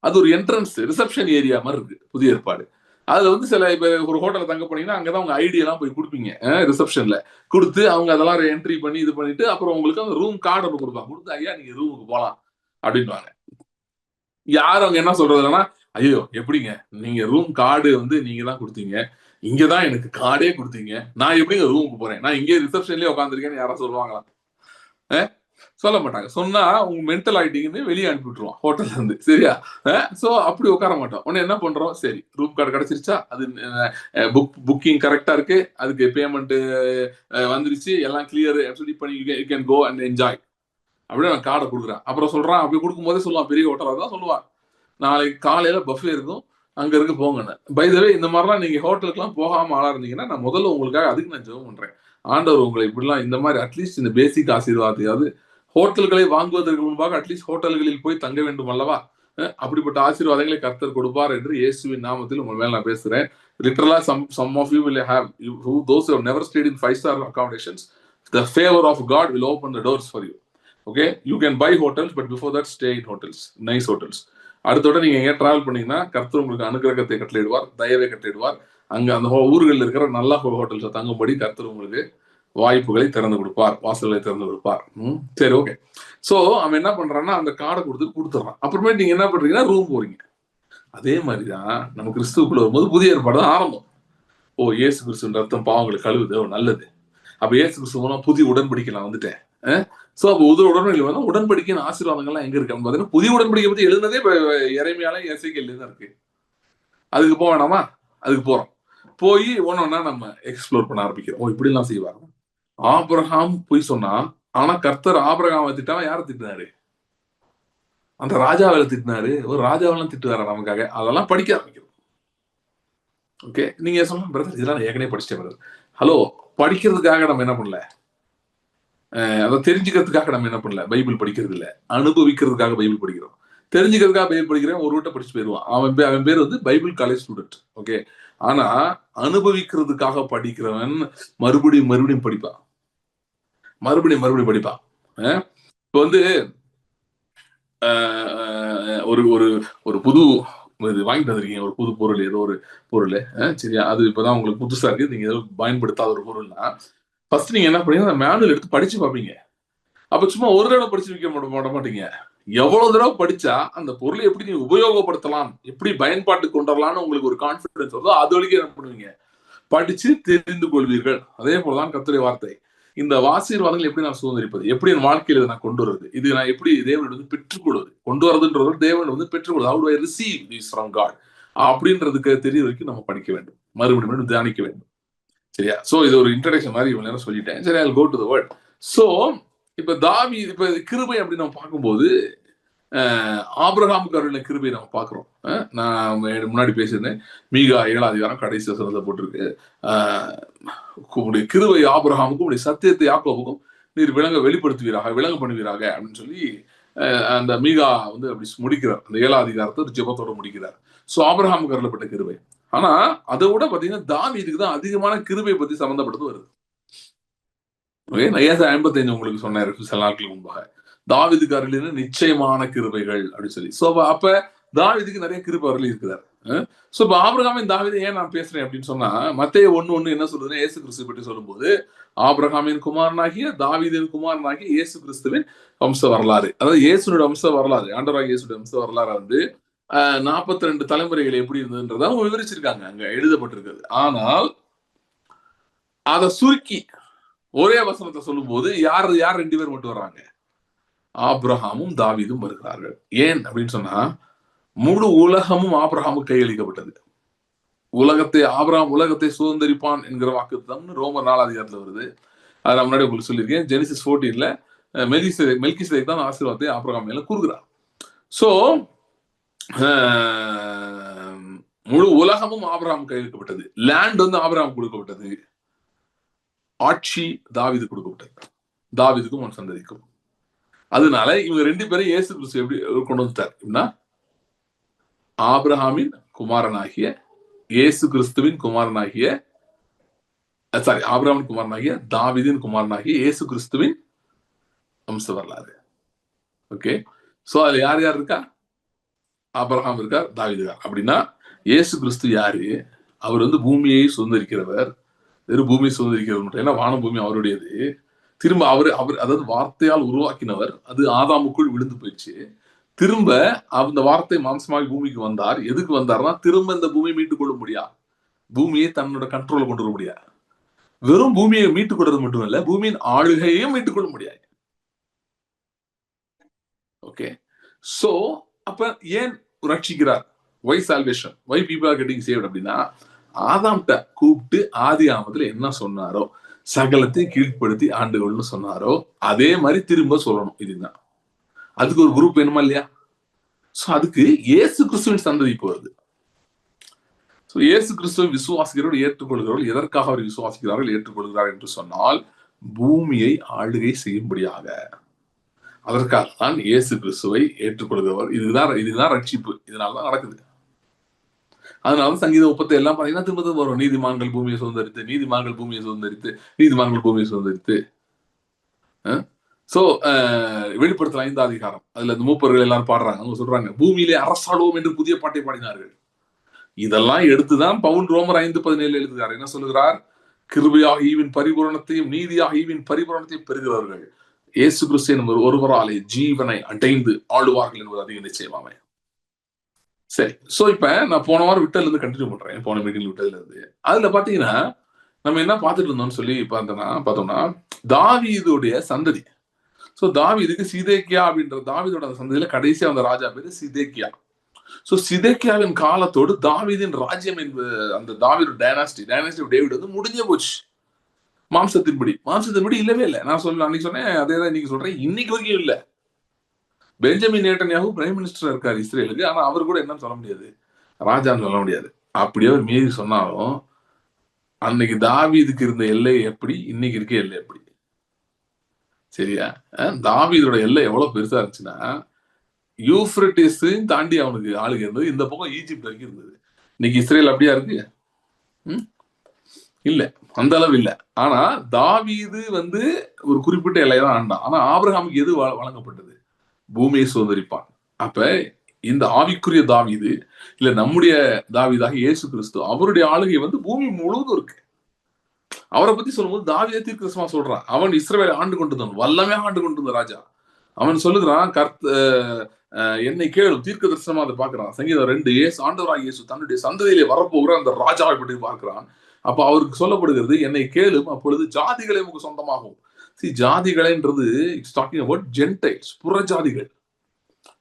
அது ஒரு என்ட்ரன்ஸ் ரிசப்ஷன் ஏரியா மாதிரி இருக்கு புதிய ஏற்பாடு. அதுல வந்து சில இப்ப ஒரு ஹோட்டல்ல தங்க போனீங்கன்னா அங்கதான் உங்க ஐடி எல்லாம் போய் கொடுப்பீங்க. ரிசப்ஷன்ல கொடுத்து அவங்க அதெல்லாம் என்ட்ரி பண்ணி இது பண்ணிட்டு அப்புறம் உங்களுக்கு அந்த ரூம் கார்டு ஒன்று கொடுப்பாங்க. கொடுத்து ஐயா நீங்க ரூமுக்கு போலாம் அப்படின்வாங்க. யாரும் அவங்க என்ன சொல்றது இல்லைன்னா ஐயோ எப்படிங்க நீங்க ரூம் கார்டு வந்து நீங்க தான் கொடுத்தீங்க. இங்கதான் எனக்கு கார்டே கொடுத்தீங்க. நான் எப்படிங்க ரூமுக்கு போறேன்? நான் இங்கே ரிசப்ஷன்லயே உட்காந்துருக்கேன்னு யாரும் சொல்லுவாங்களா? சொல்ல மாட்டாங்க. சொன்னா உங்க மென்டல் ஆயிட்டீங்கன்னு வெளியே அனுப்பி விட்டுருவோம் ஹோட்டல்ல இருந்து. சரியா? சோ அப்படி உட்கார மாட்டோம். உடனே என்ன பண்றோம்? சரி ரூம் கார்டு கிடைச்சிருச்சா? அது புக்கிங் கரெக்டா இருக்கு. அதுக்கு பேமெண்ட் வந்துருச்சு. எல்லாம் கிளியர். சொல்லி பண்ணி you can go and enjoy. அப்படியே நான் கார்டை கொடுக்குறேன். அப்புறம் சொல்றான் அப்படி கொடுக்கும் போதே சொல்லுவான். பெரிய ஹோட்டலா தான் சொல்லுவான். நாளைக்கு காலையில பஃபே இருக்கும். அங்க இருக்கு போங்கன்னு. பை த வே இந்த மாதிரிலாம் நீங்க ஹோட்டலுக்குலாம் போகாம ஆளா இருந்தீங்கன்னா நான் முதல்ல உங்களுக்காக அதுக்கு நான் ஜெபம் பண்றேன். ஆண்டவர் உங்களை இப்படிலாம் இந்த மாதிரி அட்லீஸ்ட் இந்த பேசிக் ஆசீர்வாதத்தையாவது ஹோட்டல்களை வாங்குவதற்கு முன்பாக அட்லீஸ்ட் ஹோட்டல்களில் போய் தங்க வேண்டும் அல்லவா? அப்படிப்பட்ட ஆசீர்வாதங்களை கர்த்தர் கொடுப்பார் என்று இயேசுவின் நாமத்தில் உங்கள் மேல நான் பேசுறேன். லிட்டரலா some of you will have those who have never stayed in 5-star accommodations, the favor of God will open the doors for you. Okay, you can buy hotels, but before that stay in hotels, nice hotels. அடுத்தோட நீங்க எங்க travel பண்ணீங்கன்னா கர்த்தர் உங்களுக்கு அனுகிரகத்தை கட்டளையிடுவார், தயவை கட்டளையிடுவார். அங்க அந்த ஊர்களில் இருக்கிற நல்ல ஹோட்டல்ஸை தங்கும்படி கர்த்தர் உங்களுக்கு வாய்ப்புகளை திறந்து கொடுப்பார், வாசல்களை திறந்து கொடுப்பார். சரி ஓகே. சோ அவன் என்ன பண்றான்னா அந்த கார்டை கொடுத்துறான். அப்புறமே நீங்க என்ன பண்றீங்கன்னா ரூம் போறீங்க. அதே மாதிரிதான் நம்ம கிறிஸ்துக்குள்ள வரும்போது புதிய ஏற்பாடு தான் ஆரம்பம். ஓ இயேசு கிறிஸ்துவின் ரத்தம் பாவங்களை கழுவுது, நல்லது. அப்ப இயேசு கிறிஸ்து மூலம் புதிய உடன்படிக்கை நான் வந்துட்டேன். சோ அப்ப உடன்படிக்கை உடன்படிக்கையின் ஆசீர்வாதங்கள்லாம் எங்க இருக்கு பாத்தீங்கன்னா புதிய உடன்படிக்கை பத்தி எழுதுனதே எரேமியால எசேக்கியேல்ல தான் இருக்கு. அதுக்கு போக வேணாமா? அதுக்கு போறோம். போய் ஒன்னொன்னா நம்ம எக்ஸ்ப்ளோர் பண்ண ஆரம்பிக்கிறோம். ஓ இப்படி எல்லாம் செய்வாங்க. ஆபிரகாம் போய் சொன்னா, ஆனா கர்த்தர் ஆபிரகாமை திட்டாம யாரை திட்டினாரு? அந்த ராஜாவை திட்டினாரு. ஒரு ராஜாவெல்லாம் திட்டுவாரா நமக்காக? அதெல்லாம் படிக்க ஆரம்பிக்கிறோம். ஓகே, நீங்க சொல்ல பிரதர் இதெல்லாம் நான் ஏற்கனவே படிச்சிட்டேன் பிரதர். ஹலோ, படிக்கிறதுக்காக நம்ம என்ன பண்ணல? அதை தெரிஞ்சுக்கிறதுக்காக நம்ம என்ன பண்ணல? பைபிள் படிக்கிறது இல்ல, அனுபவிக்கிறதுக்காக பைபிள் படிக்கிறோம். தெரிஞ்சுக்கிறதுக்காக பைபிள் படிக்கிறேன் ஒரு விட்ட படிச்சு போயிடுவான். அவன் பேர் வந்து பைபிள் காலேஜ் ஸ்டூடெண்ட். ஓகே, ஆனா அனுபவிக்கிறதுக்காக படிக்கிறவன் மறுபடியும் படிப்பான். மறுபடியும் படிப்பான். இப்போ வந்து ஒரு ஒரு ஒரு புது இது வாங்கிட்டு வந்திருக்கீங்க, ஒரு புது பொருள், ஏதோ ஒரு பொருள். சரியா? அது இப்பதான் உங்களுக்கு புதுசா இருக்கு. நீங்க ஏதோ பயன்படுத்தாத ஒரு பொருள்னா, ஃபர்ஸ்ட் நீங்க என்ன பண்ணீங்கன்னா, அந்த மேனுவல் எடுத்து படிச்சு பார்ப்பீங்க. அப்ப சும்மா ஒரு தடவை படிச்சு வைக்க மாட்டீங்க. எவ்வளவு தடவை படிச்சா அந்த பொருளை எப்படி நீங்க உபயோகப்படுத்தலாம், எப்படி பயன்பாட்டுக்கு கொண்டு வரலாம்னு உங்களுக்கு ஒரு கான்பிடன்ஸ் வருதோ, அது வரைக்கும் என்ன பண்ணுவீங்க? படிச்சு தெரிந்து கொள்வீர்கள். அதே போலதான் கர்த்தருடைய வார்த்தை. இந்த ஆசீர்வாதங்கள் எப்படி நான் சுதந்திரிப்பது, எப்படி என் வாழ்க்கையில இதை நான் கொண்டு வருவது, இது நான் எப்படி தேவனிடம் வந்து பெற்றுக்கொள்வது, கொண்டு வரதுன்றது தேவன் வந்து பெற்றுக்கொள்வது, how do I receive this from God அப்படின்றதுக்கு தெரிய வரைக்கும் நம்ம படிக்க வேண்டும், மறுபடியும் தியானிக்க வேண்டும். சரியா? சோ இது ஒரு இன்ட்ரடக்ஷன் மாதிரி இவ்வளவு நேரம் சொல்லிட்டேன். சரி, I'll go to the word. So இப்ப இப்ப கிருபை அப்படின்னு நம்ம பார்க்கும்போது ஆபிரகாமுக்கு அருளின கிருபை நம்ம பார்க்கிறோம். நான் முன்னாடி பேசியிருந்தேன், மீகா 7ஆம் அதிகாரம் கடைசி வசனத்தை போட்டிருக்கு. கிருபை ஆபிரகாமுக்கும் உடைய சத்தியத்தை யாக்கோபுக்கும் நீர் வெளிப்படுத்துவீராக, விளங்க பண்ணுவீராக அப்படின்னு சொல்லி அந்த மீகா வந்து அப்படி முடிக்கிறார். அந்த 7ஆம் அதிகாரத்தை ஒரு ஜெபத்தோட முடிக்கிறார். சோ ஆபிரகாமுக்கு அருளப்பட்ட கிருபை. ஆனா அதை விட பாத்தீங்கன்னா தாவீதுக்கு தான் அதிகமான கிருபை பத்தி சம்பந்தப்பட்டது வருது. ஏசாயா 55 உங்களுக்கு சொன்னாரு சில நாட்களுக்கு முன்பாக. தாவீதுக்கு அருளின நிச்சயமான கிருபைகள் அப்படின்னு சொல்லி. சோ அப்ப தாவீதுக்கு நிறைய கிருபை அருளி இருக்கிறார். சோ இப்ப ஆபிரகாமின் தாவீதை ஏன் நான் பேசுறேன் அப்படின்னு சொன்னா, மத்தேயு 1:1 என்ன சொல்றதுன்னா, இயேசு கிறிஸ்து பற்றி சொல்லும்போது ஆபிரகாமின் குமாரனாகிய தாவீதின் குமாரனாகிய இயேசு கிறிஸ்துவின் வம்ச வரலாறு, அதாவது இயேசுடைய வம்ச வரலாறு, ஆண்டவராகிய இயேசுடைய வம்ச வரலாறு வந்து 42 தலைமுறைகள் எப்படி இருந்ததுன்றத அவங்க விவரிச்சிருக்காங்க, அங்க எழுதப்பட்டிருக்கிறது. ஆனால் அதை சுருக்கி ஒரே வசனத்தை சொல்லும் போது யார் 2 பேர் மட்டும் வர்றாங்க? ஆபிரகாமும் தாவீதும் வருகிறார்கள். ஏன் அப்படின்னு சொன்னா, முழு உலகமும் ஆபிரகாமுக்கு கையளிக்கப்பட்டது. உலகத்தை சுதந்திரிப்பான் என்கிற வாக்குத்தத்தம் ரோமர் 4ஆம் அதிகாரத்துல வருது. அதை நான் முன்னாடி உங்களுக்கு சொல்லியிருக்கேன். ஜெனிசிஸ் 14ல மெல்கிசேதேக் தான் ஆசீர்வாதத்தை ஆபிரகாம் மேல கூறுகிறார். சோ முழு உலகமும் ஆபிரகாம் கையளிக்கப்பட்டது. லேண்ட் வந்து ஆபிரகாம் கொடுக்கப்பட்டது. ஆட்சி தாவீது கொடுக்கப்பட்டது. தாவீதுக்கும் அவன் சந்ததிக்கும். அதனால இவங்க 2 பேரும் இயேசு கிறிஸ்து எப்படி கொண்டு வந்துட்டார் அப்படின்னா, ஆபிரகாமின் குமாரனாகிய இயேசு கிறிஸ்துவின் குமாரனாகிய ஆபிரகாமின் குமாரனாகிய தாவீதின் குமாரனாகிய இயேசு கிறிஸ்துவின் வம்ச வரலாறு. ஓகே, சோ அதுல யார் யார் இருக்கா? ஆபிரகாம் இருக்கார், தாவீது இருக்கார். அப்படின்னா இயேசு கிறிஸ்து யாரு? அவர் வந்து பூமியை சுதந்திரிக்கிறவர். வெறும் பூமியை சுதந்திரிக்கிறவர் மட்டும், ஏன்னா வானம் பூமி அவருடையது. திரும்ப அவர் அதாவது வார்த்தையால் உருவாக்கினவர். அது ஆதாமுக்குள் விழுந்து போயிடுச்சு. திரும்ப அந்த வார்த்தை மாம்சமாகி பூமிக்கு வந்தார். எதுக்கு வந்தார்னா, திரும்ப இந்த பூமியை மீட்டுக் கொள்ள முடியாது, பூமியை தன்னோட கண்ட்ரோல கொண்டு வர முடியாது. வெறும் பூமியை மீட்டுக் கொள்றது மட்டும் இல்ல, பூமியின் ஆளுகையையும் மீட்டுக் கொள்ள முடியாது. ஓகே, சோ அப்ப ஏன் ரட்சிக்கிறார்? why salvation, why people are getting saved அப்படின்னா, ஆதாம்கிட்ட கூப்பிட்டு ஆதி ஆமத்துல என்ன சொன்னாரோ, சகலத்தையும் கீழ்ப்படுத்தி ஆண்டுகள்னு சொன்னாரோ, அதே மாதிரி திரும்ப சொல்லணும். இதுதான் அதுக்கு ஒரு குரூப் வேணுமா இல்லையா? சோ அதுக்கு இயேசு கிறிஸ்துவின் சந்ததி வருது. சோ இயேசு கிறிஸ்துவை விசுவாசிக்கிறவர்கள் ஏற்றுக்கொள்கிறவர்கள் எதற்காக அவர் விசுவாசிக்கிறார்கள், ஏற்றுக்கொள்கிறார் என்று சொன்னால், பூமியை ஆளுகை செய்யும்படியாக. அதற்காக தான் இயேசு கிறிஸ்துவை ஏற்றுக்கொள்கிறவர். இதுதான் ரட்சிப்பு. இதனாலதான் நடக்குது. அதனால சங்கீத 37 எல்லாம் பாத்தீங்கன்னா திரும்ப வரும். நீதிமான்கள் பூமியை சுதந்திரித்து, நீதிமான்கள் பூமியை சுதந்திரித்து, நீதிமான்கள் பூமியை சுதந்திரித்து. சோ வெளிப்படுத்தல் 5ஆம் அதிகாரம், அதுல இந்த மூப்பர்கள் எல்லாரும் பாடுறாங்க. அவங்க சொல்றாங்க, பூமியிலே அரசாடுவோம் என்று புதிய பாட்டை பாடினார்கள். இதெல்லாம் எடுத்துதான் பவுல் ரோமர் 5:17 எழுதுகிறார். என்ன சொல்லுகிறார்? கிருபையாக ஈவின் பரிபூரணத்தையும் நீதியாக ஈவின் பரிபூரணத்தையும் பெறுகிறவர்கள் இயேசு கிறிஸ்து என்பவர் ஒருவராலே ஜீவனை அடைந்து ஆளுவார்கள் என்பது அதிக நிச்சயமாமே. சரி, சோ இப்ப நான் போன வாரம் விட்டதுல இருந்து கண்டினியூ பண்றேன். போன மீட்டிங்ல விட்டதுல இருந்து அதுல பாத்தீங்கன்னா நம்ம என்ன பார்த்துட்டு இருந்தோம்னு சொல்லி பார்த்தோம்னா தாவீதுடைய சந்ததி. சோ தாவீதுக்கு சிதேக்கியா அப்படின்ற தாவீதோட சந்ததியில கடைசியா வந்த ராஜா பேரு சிதேக்கியா. சோ சிதேக்கியாவின் காலத்தோடு தாவீதின் ராஜ்யம் என்பது அந்த தாவீது டைனாஸ்டி ஆஃப் டேவிட் வந்து முடிஞ்சே போச்சு. மாம்சத்தின்படி இல்லவே இல்லை. நான் அன்னைக்கு சொன்னேன், அதேதான் இன்னைக்கு சொல்றேன். இன்னைக்கு வரைக்கும் இல்ல. பெஞ்சமின் நேட்டன்யாஹூ பிரைம் மினிஸ்டர் இருக்காரு இஸ்ரேலுக்கு. ஆனா அவர் கூட என்னன்னு சொல்ல முடியாது, ராஜான்னு சொல்ல முடியாது. அப்படியே அவர் மீறி சொன்னாலும் அன்னைக்கு தாவீதுக்கு இருந்த எல்லை எப்படி, இன்னைக்கு இருக்க எல்லை எப்படி? சரியா? தாவீதோட எல்லை எவ்வளவு பெருசா இருந்துச்சுன்னா, யூப்ரட்டிஸ் தாண்டி அவனுக்கு ஆளுகை இருந்தது. இந்த பக்கம் ஈஜிப்ட் வரைக்கும் இருந்தது. இன்னைக்கு இஸ்ரேல் அப்படியா இருக்கு? இல்ல, அந்த அளவு இல்ல. ஆனா தாவீது வந்து ஒரு குறிப்பிட்ட எல்லையை தான் ஆண்டான். ஆனா ஆபிரகாமுக்கு எது வழங்கப்பட்டது? பூமியை சுதந்திரிப்பான். அப்ப இந்த ஆவிக்குரிய தாவீது இல்ல நம்முடைய தாவீதாக இயேசு கிறிஸ்து அவருடைய ஆளுகை வந்து பூமி முழுவதும் இருக்கு. அவரை பத்தி சொல்லும்போது தாவீதை தீர்க்கதரிசனமா சொல்றான். அவன் இஸ்ரவேலை ஆண்டு கொண்டிருந்தான், வல்லமையா ஆண்டு கொண்டிருந்த ராஜா. அவன் சொல்லுகிறான், என்னை கேளும், தீர்க்க தரிசனமா அதை பார்க்கிறான். சங்கீதம் 2 இயேசு ஆண்டவராகிய இயேசு தன்னுடைய சந்ததியிலே வரப்போகிற அந்த ராஜாவை பற்றி பார்க்கிறான். அப்ப அவருக்கு சொல்லப்படுகிறது, என்னை கேளும், அப்பொழுது ஜாதிகளை உமக்கு சொந்தமாகும். ஜாதிகளைன்றது இட்ஸ் டாக்கிங் அபவுட் ஜென்டைல்ஸ், புற ஜாதிகள்.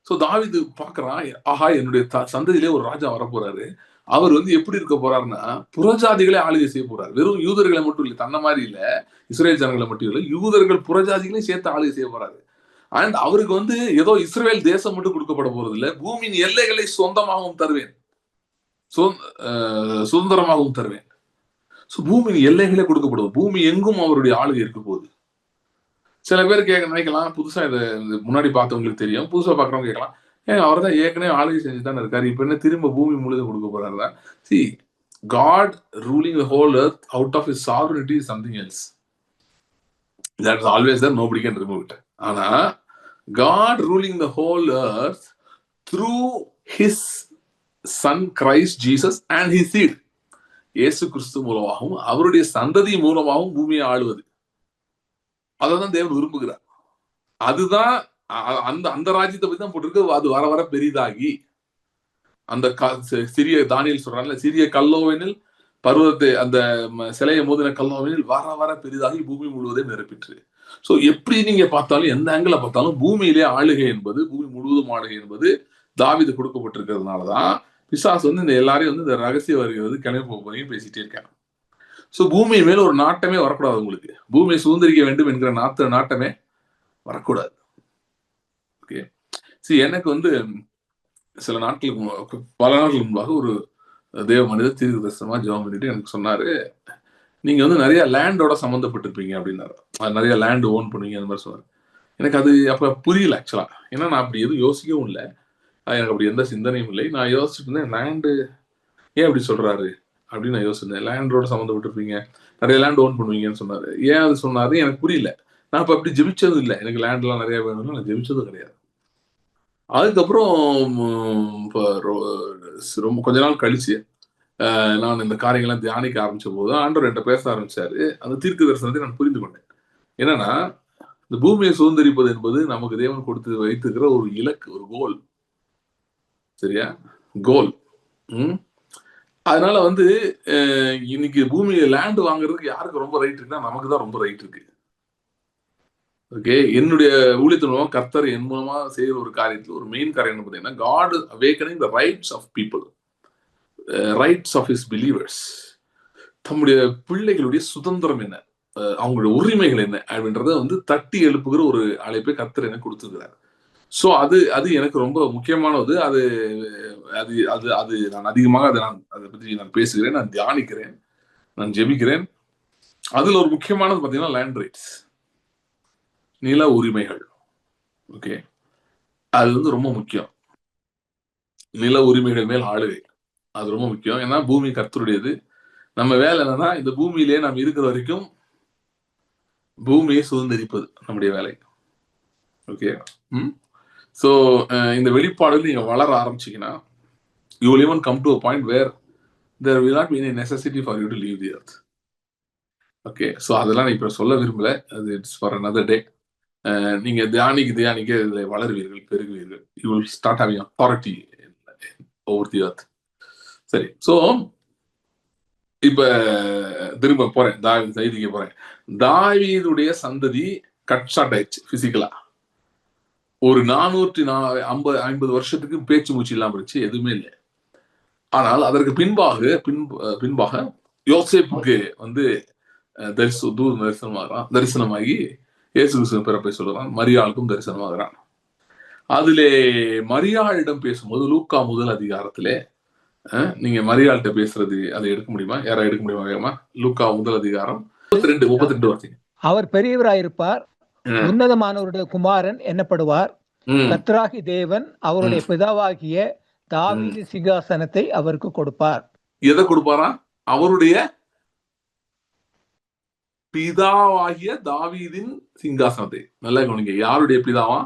சோ தாவீது பார்க்கறான், ஆஹா என்னுடைய சந்ததியிலே ஒரு ராஜா வரப்போறாரு. அவர் வந்து எப்படி இருக்க போறாருன்னா புறஜாதிகளை ஆளுகை செய்ய போறாரு. வெறும் யூதர்களை மட்டும் இல்லை, தன்ன மாதிரி இல்ல, இஸ்ரேல் ஜனங்களை மட்டும் இல்லை, யூதர்கள் புறஜாதிகளையும் சேர்த்து ஆளுகை செய்ய போறாரு. அண்ட் அவருக்கு வந்து ஏதோ இஸ்ரேல் தேசம் மட்டும் கொடுக்கப்பட போறது இல்லை, பூமியின் எல்லைகளை சொந்தமாகவும் தருவேன், சுதந்திரமாகவும் தருவேன். பூமியின் எல்லைகளே கொடுக்கப்படுவது, பூமி எங்கும் அவருடைய ஆளுகை இருக்க போகுது. சில பேர் நினைக்கலாம், புதுசா இதை முன்னாடி பார்த்தவங்களுக்கு தெரியும், புதுசா பாக்குறவங்க கேட்கலாம், அவர் தான் ஏற்கனவே ஆளுகை செஞ்சுதான் இருக்காரு, இப்ப என்ன திரும்ப பூமி முழுதும் கொடுக்க போறாரு? See, God ruling the whole earth out of his sovereignty is something else. That is always there, nobody can remove it. ஆனா God ruling the whole earth through his son Christ Jesus and his seed, இயேசு கிறிஸ்து மூலமாகவும் அவருடைய சந்ததி மூலமாகவும் பூமியை ஆளுவது, அதான் தேவன் விரும்புகிறார். அதுதான் அந்த அந்த ராஜ்யத்தை பத்தி தான் போட்டிருக்கு. அது வர வர பெரிதாகி, அந்த சிறிய தானியேல் சொல்றாங்கல்ல, சிறிய கல்லோவெனில் பருவத்தை, அந்த சிலையை மோதின கல்லோவெனில் வர வர பெரிதாகி பூமி முழுவதையும் நிரப்பிற்று. சோ எப்படி நீங்க பார்த்தாலும், எந்த ஆங்கிள் பார்த்தாலும் பூமியிலே ஆளுகை என்பது, பூமி முழுவதும் ஆளுகை என்பது தாவீது கொடுக்கப்பட்டிருக்கிறதுனாலதான் பிசாசு வந்து இந்த எல்லாரையும் வந்து இந்த ரகசிய வருகிறது கிளம்பி போகையும் பேசிட்டே இருக்காங்க. சோ பூமி மேல ஒரு நாட்டமே வரக்கூடாது உங்களுக்கு, பூமியை சுதந்திரிக்க வேண்டும் என்கிற நாட்டமே வரக்கூடாது. ஓகே, எனக்கு வந்து சில நாட்களுக்கு, பல நாட்களுக்கு முன்பாக ஒரு தேவ மனிதர் தீர்க்க தரிசனமா ஜெபம் பண்ணிட்டு எனக்கு சொன்னாரு, நீங்க வந்து நிறைய லேண்டோட சம்மந்தப்பட்டிருப்பீங்க அப்படின்னாரு, நிறைய லேண்ட் ஓன் பண்ணுவீங்க அந்த மாதிரி சொன்னாரு. எனக்கு அது அப்ப புரியல ஆக்சுவலா, ஏன்னா நான் அப்படி எதுவும் யோசிக்கவும் இல்லை, எனக்கு அப்படி எந்த சிந்தனையும் இல்லை. நான் யோசிச்சுட்டு இருந்தேன், லேண்டு ஏன் அப்படி சொல்றாரு அப்படின்னு நான் யோசிச்சிருந்தேன். லேண்டோட சம்மந்தப்பட்டிருப்பீங்க, நிறைய லேண்ட் ஓன் பண்ணுவீங்கன்னு சொன்னாரு. ஏன் அது சொன்னாரு எனக்கு புரியல. நான் இப்ப அப்படி ஜெபிச்சதும் இல்லை, எனக்கு லேண்ட் எல்லாம் நிறைய வேணும்னு நான் ஜெபிச்சதும் கிடையாது. அதுக்கப்புறம் ரொம்ப கொஞ்ச நாள் கழிச்சு நான் இந்த காரியங்கள்லாம் தியானிக்க ஆரம்பிச்ச போது ஆண்டவர் என்கிட்ட பேச ஆரம்பிச்சாரு. அந்த தீர்க்க தரிசனத்தை நான் புரிந்து கொண்டேன். என்னன்னா, இந்த பூமியை சுதந்திரிப்பது என்பது நமக்கு தேவன் கொடுத்து வைத்திருக்கிற ஒரு இலக்கு, ஒரு கோல். சரியா, கோல். அதனால வந்து இன்னைக்கு பூமியை லேண்ட் வாங்குறதுக்கு யாருக்கு ரொம்ப ரைட் இருக்குன்னா நமக்கு தான் ரொம்ப ரைட் இருக்கு. ஓகே, என்னுடைய ஊழியத்தின் மூலமா கர்த்தர் என் மூலமா செய்யற ஒரு காரியத்தில் ஒரு மெயின் காரியம் என்ன பார்த்தீங்கன்னா, God awakening the rights of people, rights of his believers. தம்முடைய பிள்ளைகளுடைய சுதந்திரம் என்ன, அவங்களுடைய உரிமைகள் என்ன அப்படின்றத வந்து தட்டி எழுப்புகிற ஒரு அழைப்பை கர்த்தர் எனக்கு கொடுத்துருக்கிறார். ஸோ அது எனக்கு ரொம்ப முக்கியமானது. அது அது அது அது நான் அதிகமாக அதை பற்றி நான் பேசுகிறேன், நான் தியானிக்கிறேன், நான் ஜெபிக்கிறேன். அதுல ஒரு முக்கியமானது பார்த்தீங்கன்னா லேண்ட் ரைட்ஸ், நில உரிமைகள். ஓகே, அது வந்து ரொம்ப முக்கியம். நில உரிமைகள் மேல் ஆளுகை, அது ரொம்ப முக்கியம். ஏன்னா பூமி கர்த்தருடையது. நம்ம வேலை என்னன்னா, இந்த பூமியிலே நாம் இருக்கிற வரைக்கும் பூமியை சுதந்திரிப்பது நம்முடைய வேலை. ஓகே, ஸோ இந்த வெளிப்பாடுகள் நீங்க வளர ஆரம்பிச்சீங்கன்னா, you will even come to a point where there will not be any necessity for you to leave the earth. Okay, so அதெல்லாம் நான் இப்ப சொல்ல விரும்பல, அது இட்ஸ் ஃபார் another day. நீங்க தியானிக்க இதில் வளருவீர்கள், பெருகுவீர்கள். You will start having authority over the earth. சரி, ஸோ இப்ப திரும்ப போறேன், செய்திக்கு போறேன். தாவீதுடைய சந்ததி கட் ஷார்ட் ஆயிடுச்சு பிசிக்கலா. ஒரு 450 வருஷத்துக்கு பேச்சு மூச்சு இல்லாம இருந்துச்சு, எதுவுமே இல்லை. ஆனால் அதற்கு பின்பாக யோசேப்புக்கு வந்து தரிசனமாகி இயேசு கிறிஸ்துவின் பிறப்பை சொல்லுறான். மரியாளுக்கும் தரிசனமாகிறான். அதிலே மரியாளிடம் பேசும்போது லூக்கா முதல் அதிகாரத்திலே, நீங்க மரியாள்கிட்ட பேசுறது அதை எடுக்க முடியுமா? யாரா எடுக்க முடியுமா வேகமா? லூக்கா முதல் அதிகாரம் 32 வாசிங்க. அவர் பெரியவராயிருப்பார், உன்னதமானவருடைய குமாரன் என்னப்படுவார், கர்த்தராகி தேவன் அவருடைய பிதாவாகிய தாவீது சிங்காசனத்தை அவருக்கு கொடுப்பார். எதை கொடுப்பாரா? அவருடைய பிதாவாகிய தாவீதின் சிங்காசனத்தை. நல்லா கவனிங்க, யாருடைய பிதாவா?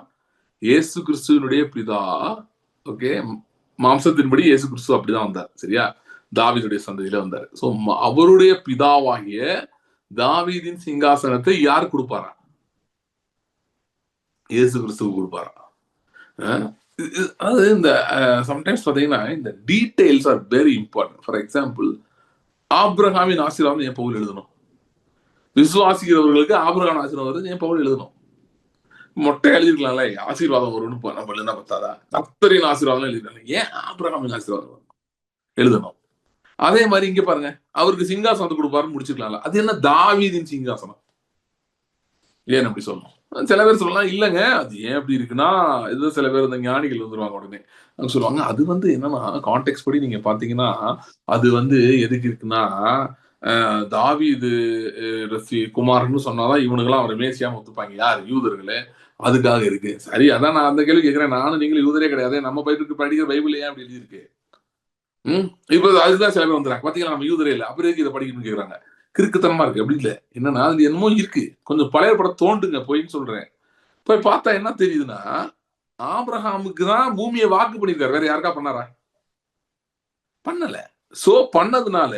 இயேசு கிறிஸ்துவனுடைய பிதா. ஓகே, மாம்சத்தின்படி இயேசு கிறிஸ்து அப்படிதான் வந்தார். சரியா? தாவீதுடைய சந்ததியில வந்தார். சோ அவருடைய பிதாவாகிய தாவீதின் சிங்காசனத்தை யார் கொடுப்பாரா? இயேசு கிறிஸ்துவ கொடுப்பாரா? அது இந்த சம்டைம்ஸ் பாத்தீங்கன்னா இந்த details are very important. For example, ஆபிரகாமின் ஆசீர்வாதம் ஏன் பவுல் எழுதணும்? விசுவாசிக்கிறவர்களுக்கு ஆபிரகாம் ஆசீர்வாதம் ஏன் பவுல் எழுதணும்? மொட்டை எழுதிருக்கலாம்ல, ஆசீர்வாதம் வரும்னு நம்ம எழுதினா பத்தாதா? கர்த்தரின் ஆசீர்வாதம் எழுதிருக்காங்க, ஏன் ஆபிரகாமின் ஆசீர்வாதம் எழுதணும்? அதே மாதிரி இங்க பாருங்க, அவருக்கு சிங்காசனத்தை கொடுப்பாருன்னு முடிச்சுக்கலாம்ல, அது என்ன தாவீதின் சிங்காசனம்? ஏன் அப்படி சொல்லணும்? சில பேர் சொல்லலாம், இல்லைங்க அது ஏன் அப்படி இருக்குன்னா, இது சில பேர் இந்த ஞானிகள் வந்துருவாங்க உடனே அவங்க சொல்லுவாங்க, அது என்னன்னா கான்டெக்ட் படி நீங்க பாத்தீங்கன்னா அது எதுக்கு இருக்குன்னா, தாவீது குமாரன்னு சொன்னாதான் இவனுங்களாம் அவரை மேசியாம ஒத்துப்பாங்க. யார்? யூதர்களே. அதுக்காக இருக்கு. சரி, அதான் நான் அந்த கேள்வி கேட்கிறேன். நானும் நீங்களும் யூதரே கிடையாது, நம்ம படிக்கிற பைபிள் ஏன் அப்படி எழுதியிருக்கு? இப்ப அதுதான் சில பேர் வந்துறாங்க, பாத்தீங்களா நம்ம யூதரே இல்லை, அப்புறம் எதுக்கு இதை படிக்கணும்னு கேக்குறாங்க. கிறுக்குத்தனமா இருக்கு. அப்படி இல்லை, என்னன்னா அது என்னமோ இருக்கு, கொஞ்சம் பழைய படம் தோண்டுங்க போயின்னு சொல்றேன். போய் பார்த்தா என்ன தெரியுதுன்னா, ஆபிரகாமுக்கு தான் பூமியை வாக்கு பண்ணிருக்காரு, வேற யாருக்கா பண்ணாரா? பண்ணல. சோ பண்ணதுனால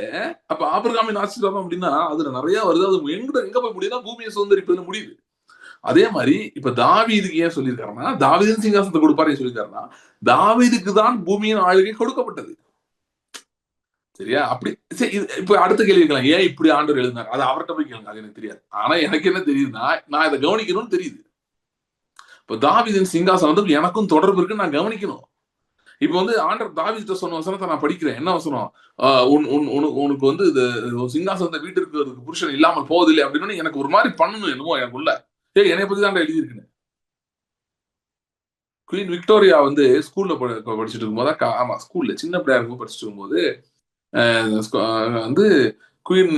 அப்ப ஆபிரகாமின் ஆசீர்வாதம் அப்படின்னா அதுல நிறைய வருது. அது எங்க போய் முடியுதுன்னா பூமியை சுதந்திரிப்பதுல முடியுது. அதே மாதிரி இப்ப தாவீதுக்கு ஏன் சொல்லியிருக்காருன்னா, தாவீதின் சிங்காசனத்தை கொடுப்பாரு சொல்லியிருக்காருன்னா, தாவீதுக்கு தான் பூமியின் ஆளுகை கொடுக்கப்பட்டது. சரியா? அப்படி இப்ப அடுத்த கேள்வி கேட்கலாம், ஏன் இப்படி ஆண்டவர் எழுதினார்? அது அவர்கிட்ட போய் கேளுங்க, அது எனக்கு தெரியாது. ஆனா எனக்கு என்ன தெரியுதுன்னா, நான் இதை கவனிக்கணும்னு தெரியுது. இப்ப தாவீதின் சிங்காசனத்துக்கு எனக்கும் தொடர்பு இருக்கு, நான் கவனிக்கணும். இப்ப ஆண்டவர் தாவீதுட்ட சொன்ன வசனத்தை நான் படிக்கிறேன். என்ன வசனம்? உனக்கு இது சிங்காசனத்தை வீட்டிற்கு புருஷன் இல்லாமல் போவதில்லை அப்படின்னு எனக்கு ஒரு மாதிரி பண்ணணும் என்னமோ எனக்குள்ள. என்னை பத்தி தான் எழுதியிருக்கேன். குவீன் விக்டோரியா ஸ்கூல்ல படிச்சுட்டு இருக்கும்போது, ஆமா ஸ்கூல்ல சின்ன பிள்ளையா இருக்கும் படிச்சுட்டு இருக்கும்போது, குவீன்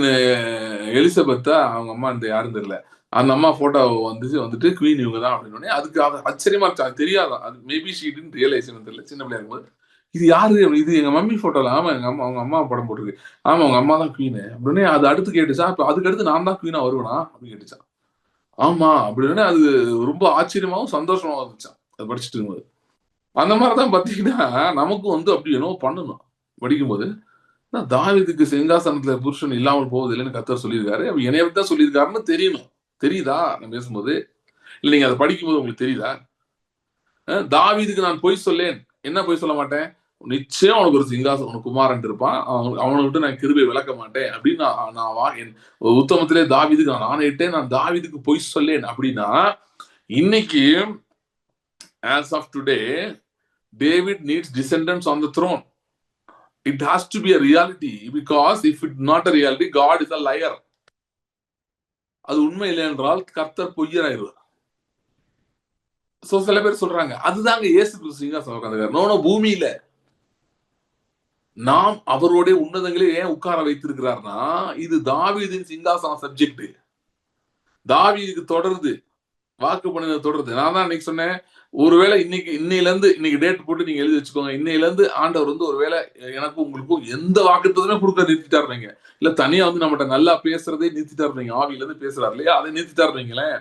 எலிசபெத்தா அவங்க அம்மா யாரும் தெரியல, அந்த அம்மா போட்டோ வந்துட்டு குவீன் இவங்க தான் அப்படின்னு. அதுக்கு ஆச்சரியமா இருந்துச்சு, அது தெரியாதான், அது மேபி ஷீ டிட்ன்ட் ரியலைஸ் தெரியல. சின்ன பிள்ளையா இருக்கும்போது இது யாரு? இது எங்க மம்மி போட்டோல. ஆமா எங்க அம்மா, அவங்க அம்மா படம் போட்டிருக்கு. ஆமா அவங்க அம்மா தான் குவீன் அப்படின்னு. அது அடுத்து கேட்டுச்சா, அப்ப அதுக்கு அடுத்து நான் தான் குவீனா வருவேனா அப்படின்னு கேட்டுச்சா. ஆமா அப்படின்னு. அது ரொம்ப ஆச்சரியமாவும் சந்தோஷமாவும் இருந்துச்சான் அது படிச்சுட்டு இருக்கும்போது. அந்த மாதிரிதான் பாத்தீங்கன்னா நமக்கும் அப்படி என்னவோ பண்ணணும். படிக்கும்போது தாவீதுக்கு சிங்காசனத்துல புருஷன் இல்லாமல் போவது இல்லைன்னு கர்த்தர் சொல்லியிருக்காரு, அப்ப என்னைய தான் சொல்லியிருக்காருன்னு தெரியணும். தெரியுதா நான் பேசும்போது? இல்ல நீங்க அதை படிக்கும்போது உங்களுக்கு தெரியுதா? தாவீதுக்கு நான் பொய் சொல்லேன், என்ன பொய் சொல்ல மாட்டேன்? நிச்சயம் அவனுக்கு ஒரு சிங்காசனம், உனக்கு குமாரன் இருப்பான், அவனை விட்டு நான் கிருபை விளக்க மாட்டேன் அப்படின்னு நான் உத்தமத்திலே தாவீதுக்கு நான் ஆணையிட்டேன், நான் தாவீதுக்கு பொய் சொல்லேன் அப்படின்னா, இன்னைக்கு as of today David needs descendants on the throne. It has to be a reality, because if it's not a reality, God is a liar. அது உண்மை இல்லை என்றால் கர்த்தர் பொய்யராயிருவார். சோ சில பேர் சொல்றாங்க, அதுதாங்க இயேசு கிறிஸ்து சிங்காசனம் உட்கார்ந்திருக்காரு. நோ பூமியில நாம் அவருடைய உன்னதங்களே ஏன் உட்கார வைத்திருக்கிறார்னா, இது தாவீதின் சிங்காசனம் சப்ஜெக்ட். தாவீதுக்கு தொடருது, வாக்கு பண்ணினது தொடருது. நான் தான் இன்னைக்கு சொன்னேன், ஒருவேளை இன்னைக்கு டேட் போட்டு நீங்க எழுதி வச்சுக்கோங்க, இன்னையில இருந்து ஆண்டவர் ஒருவேளை எனக்கும் உங்களுக்கும் எந்த வாக்குத்தமே கொடுக்க நிறுத்திட்டாருங்க, இல்ல தனியா நம்மகிட்ட நல்லா பேசுறதே நிறுத்திட்டாருங்க, ஆவியில இருந்து பேசுறாரு இல்லையா, அதை நிறுத்திட்டாருங்களேன்.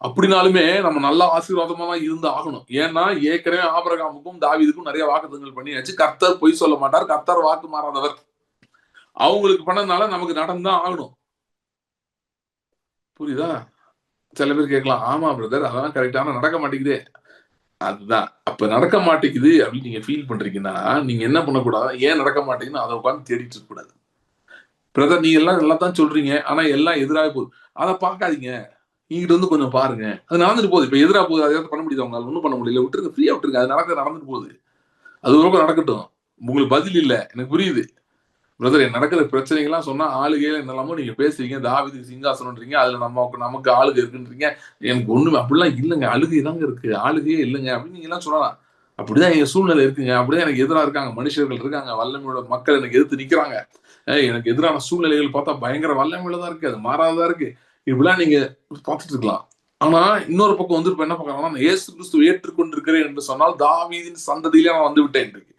அப்படினாலுமே நம்ம நல்ல ஆசீர்வாதமா தான் இருந்து ஆகணும். ஏன்னா ஏற்கனவே ஆபிரகாமுக்கும் தாவீதுக்கும் நிறைய வாக்குத்தங்கள் பண்ணியாச்சு. கர்த்தர் பொய் சொல்ல மாட்டார், கர்த்தர் வாக்கு மாறாதவர். அவங்களுக்கு பண்ணதுனால நமக்கு நடந்துதான் ஆகணும். புரியுதா? சில பேர் கேட்கலாம், ஆமா பிரதர் அதெல்லாம் கரெக்டான நடக்க மாட்டேங்குதே. அதுதான், அப்ப நடக்க மாட்டேங்குது அப்படின்னு நீங்க ஃபீல் பண்றீங்கன்னா நீங்க என்ன பண்ணக்கூடாது, ஏன் நடக்க மாட்டேங்குதுன்னு அதை உட்காந்து தேடிட்டு இருக்க கூடாது. பிரதர் நீங்க எல்லாம் நல்லா தான் சொல்றீங்க, ஆனா எல்லாம் எதிராக போகுது, அதை பார்க்காதீங்க, இங்கிட்ட கொஞ்சம் பாருங்க, அது நடந்துட்டு போகுது. இப்ப எதிராக போகுது, அதை பண்ண முடியுது, அவங்களால ஒன்றும் பண்ண முடியல, விட்டுருங்க, ஃப்ரீயா விட்டுருங்க, அது நடந்துட்டு போகுது, அது ஒரு பக்கம் நடக்கட்டும். உங்களுக்கு பதில் இல்லை எனக்கு புரியுது பிரதர், நடக்கிற பிரச்சனைகள்லாம் சொன்னா ஆளுகையில என்னெல்லாமோ நீங்க பேசுறீங்க, தாவீதுக்கு சிங்காசனம்ன்றீங்க, அதுல நமக்கு ஆளுகை இருக்குன்றீங்க. எனக்கு ஒண்ணுமே அப்படிலாம் இல்லைங்க, அழுகை தாங்க இருக்கு, ஆளுகையே இல்லைங்க அப்படின்னு நீங்க எல்லாம் சொல்லலாம். அப்படிதான் எங்க சூழ்நிலை இருக்குங்க, அப்படிதான் எனக்கு எதிராக இருக்காங்க, மனுஷர்கள் இருக்காங்க, வல்லமையோட மக்கள் எனக்கு எதிர்த்து நிக்கிறாங்க, எனக்கு எதிரான சூழ்நிலைகள் பார்த்தா பயங்கர வல்லமையில தான் இருக்கு, அது மாறாததா இருக்கு, இப்படிலாம் நீங்க பார்த்துட்டு இருக்கலாம். ஆனா இன்னொரு பக்கம் இப்ப என்ன பார்க்கறாங்கன்னா, இயேசு கிறிஸ்துவை ஏற்றுக்கொண்டிருக்கிறேன் என்று சொன்னால் தாவீதின் சந்ததியிலே நான் வந்து விட்டேன் இருக்கு.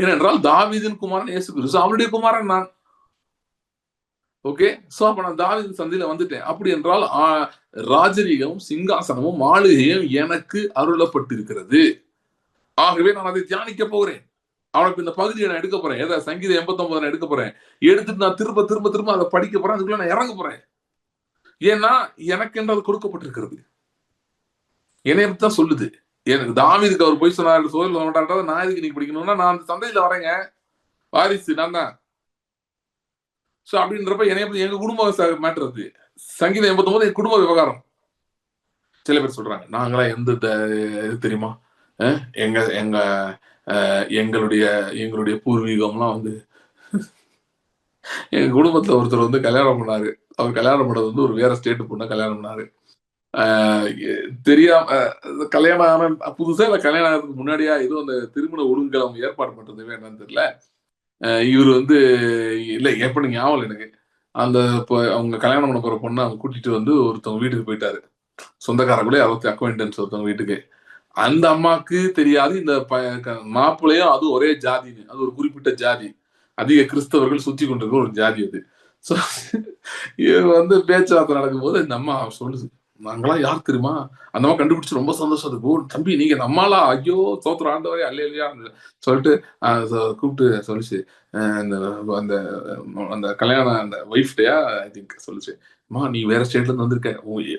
ஏனென்றால் தாவீதின் குமாரன் இயேசு கிறிஸ்து, அவருடைய குமாரன் நான். ஓகே. சோ அப்ப நான் தாவீது சந்ததியில வந்துட்டேன். அப்படி என்றால் ராஜரீகமும் சிங்காசனமும் மாளிகையும் எனக்கு அருளப்பட்டிருக்கிறது. ஆகவே நான் அதை தியானிக்க போகிறேன். அவனுக்கு இந்த பகுதியை நான் எடுக்க போறேன். எதை சங்கீதம் 89 நான் எடுக்க போறேன். எடுத்துட்டு நான் திரும்ப திரும்ப திரும்ப அதை படிக்க போறேன். அதுக்குள்ள நான் இறங்க போறேன். ஏன்னா எனக்கு என்று அது கொடுக்கப்பட்டிருக்கிறது. என்னைய பத்தி தான் சொல்லுது. எனக்கு தாவீதுக்கு அவர் போய் சொன்னாரு சொல்ல மாட்டான்றத நான் எதுக்கு நீங்க படிக்கணும்னா நான் அந்த சந்தையில வரேங்க. வாரிசு நான் தான். சோ அப்படின்றப்ப என்னைய பத்தி எங்க குடும்பம் மேட்டர் அது. சங்கீதம் 89 என் குடும்ப விவகாரம். சில பேர் சொல்றாங்க நாங்களாம் எந்த இது தெரியுமா? எங்க எங்க எங்களுடைய எங்களுடைய பூர்வீகம்லாம் வந்து எங்க குடும்பத்துல ஒருத்தர் வந்து கல்யாணம் பண்ணாரு. அவர் கல்யாணம் பண்ணது வந்து ஒரு வேற ஸ்டேட் பொண்ண கல்யாணம் பண்ணாரு. தெரியாம கல்யாணம் ஆன புதுசா இல்ல கல்யாணம் ஆகிறதுக்கு முன்னாடியா ஏதோ அந்த திருமண ஒழுங்குகள் அவங்க ஏற்பாடு பண்றது என்னன்னு தெரியல. இவர் வந்து இல்ல எப்படி ஞாபகம் எனக்கு. அந்த அவங்க கல்யாணம் பண்ண போற பொண்ணை அவங்க கூட்டிட்டு வந்து ஒருத்தவங்க வீட்டுக்கு போயிட்டாரு. சொந்தக்காரங்களே அவருக்கு அக்வைண்டன்ஸ் ஒருத்தவங்க வீட்டுக்கு. அந்த அம்மாக்கு தெரியாது இந்த மாப்பிள்ளையும் அது ஒரே ஜாதின்னு. அது ஒரு குறிப்பிட்ட ஜாதி. அதிக கிறிஸ்தவர்கள் சுத்தி கொண்டிருக்கிற ஒரு ஜாதி அது. சோ இவர் வந்து பேச்சுவார்த்தை நடக்கும்போது இந்த அம்மா சொல்லுது நாங்களாம் யார் தெரியுமா? அந்த அம்மா கண்டுபிடிச்சு ரொம்ப சந்தோஷம். அது ஓ தம்பி நீங்க நம்மளா ஐயோ சோத்திரம் ஆண்டவரே அல்லையா சொல்லிட்டு கூப்பிட்டு சொல்லிச்சு. அந்த அந்த அந்த கல்யாணம் அந்த ஒய்ஃப்டையா ஐ திங்க் சொல்லிச்சு. அம்மா நீ வேற ஸ்டேட்ல இருந்து வந்திருக்க.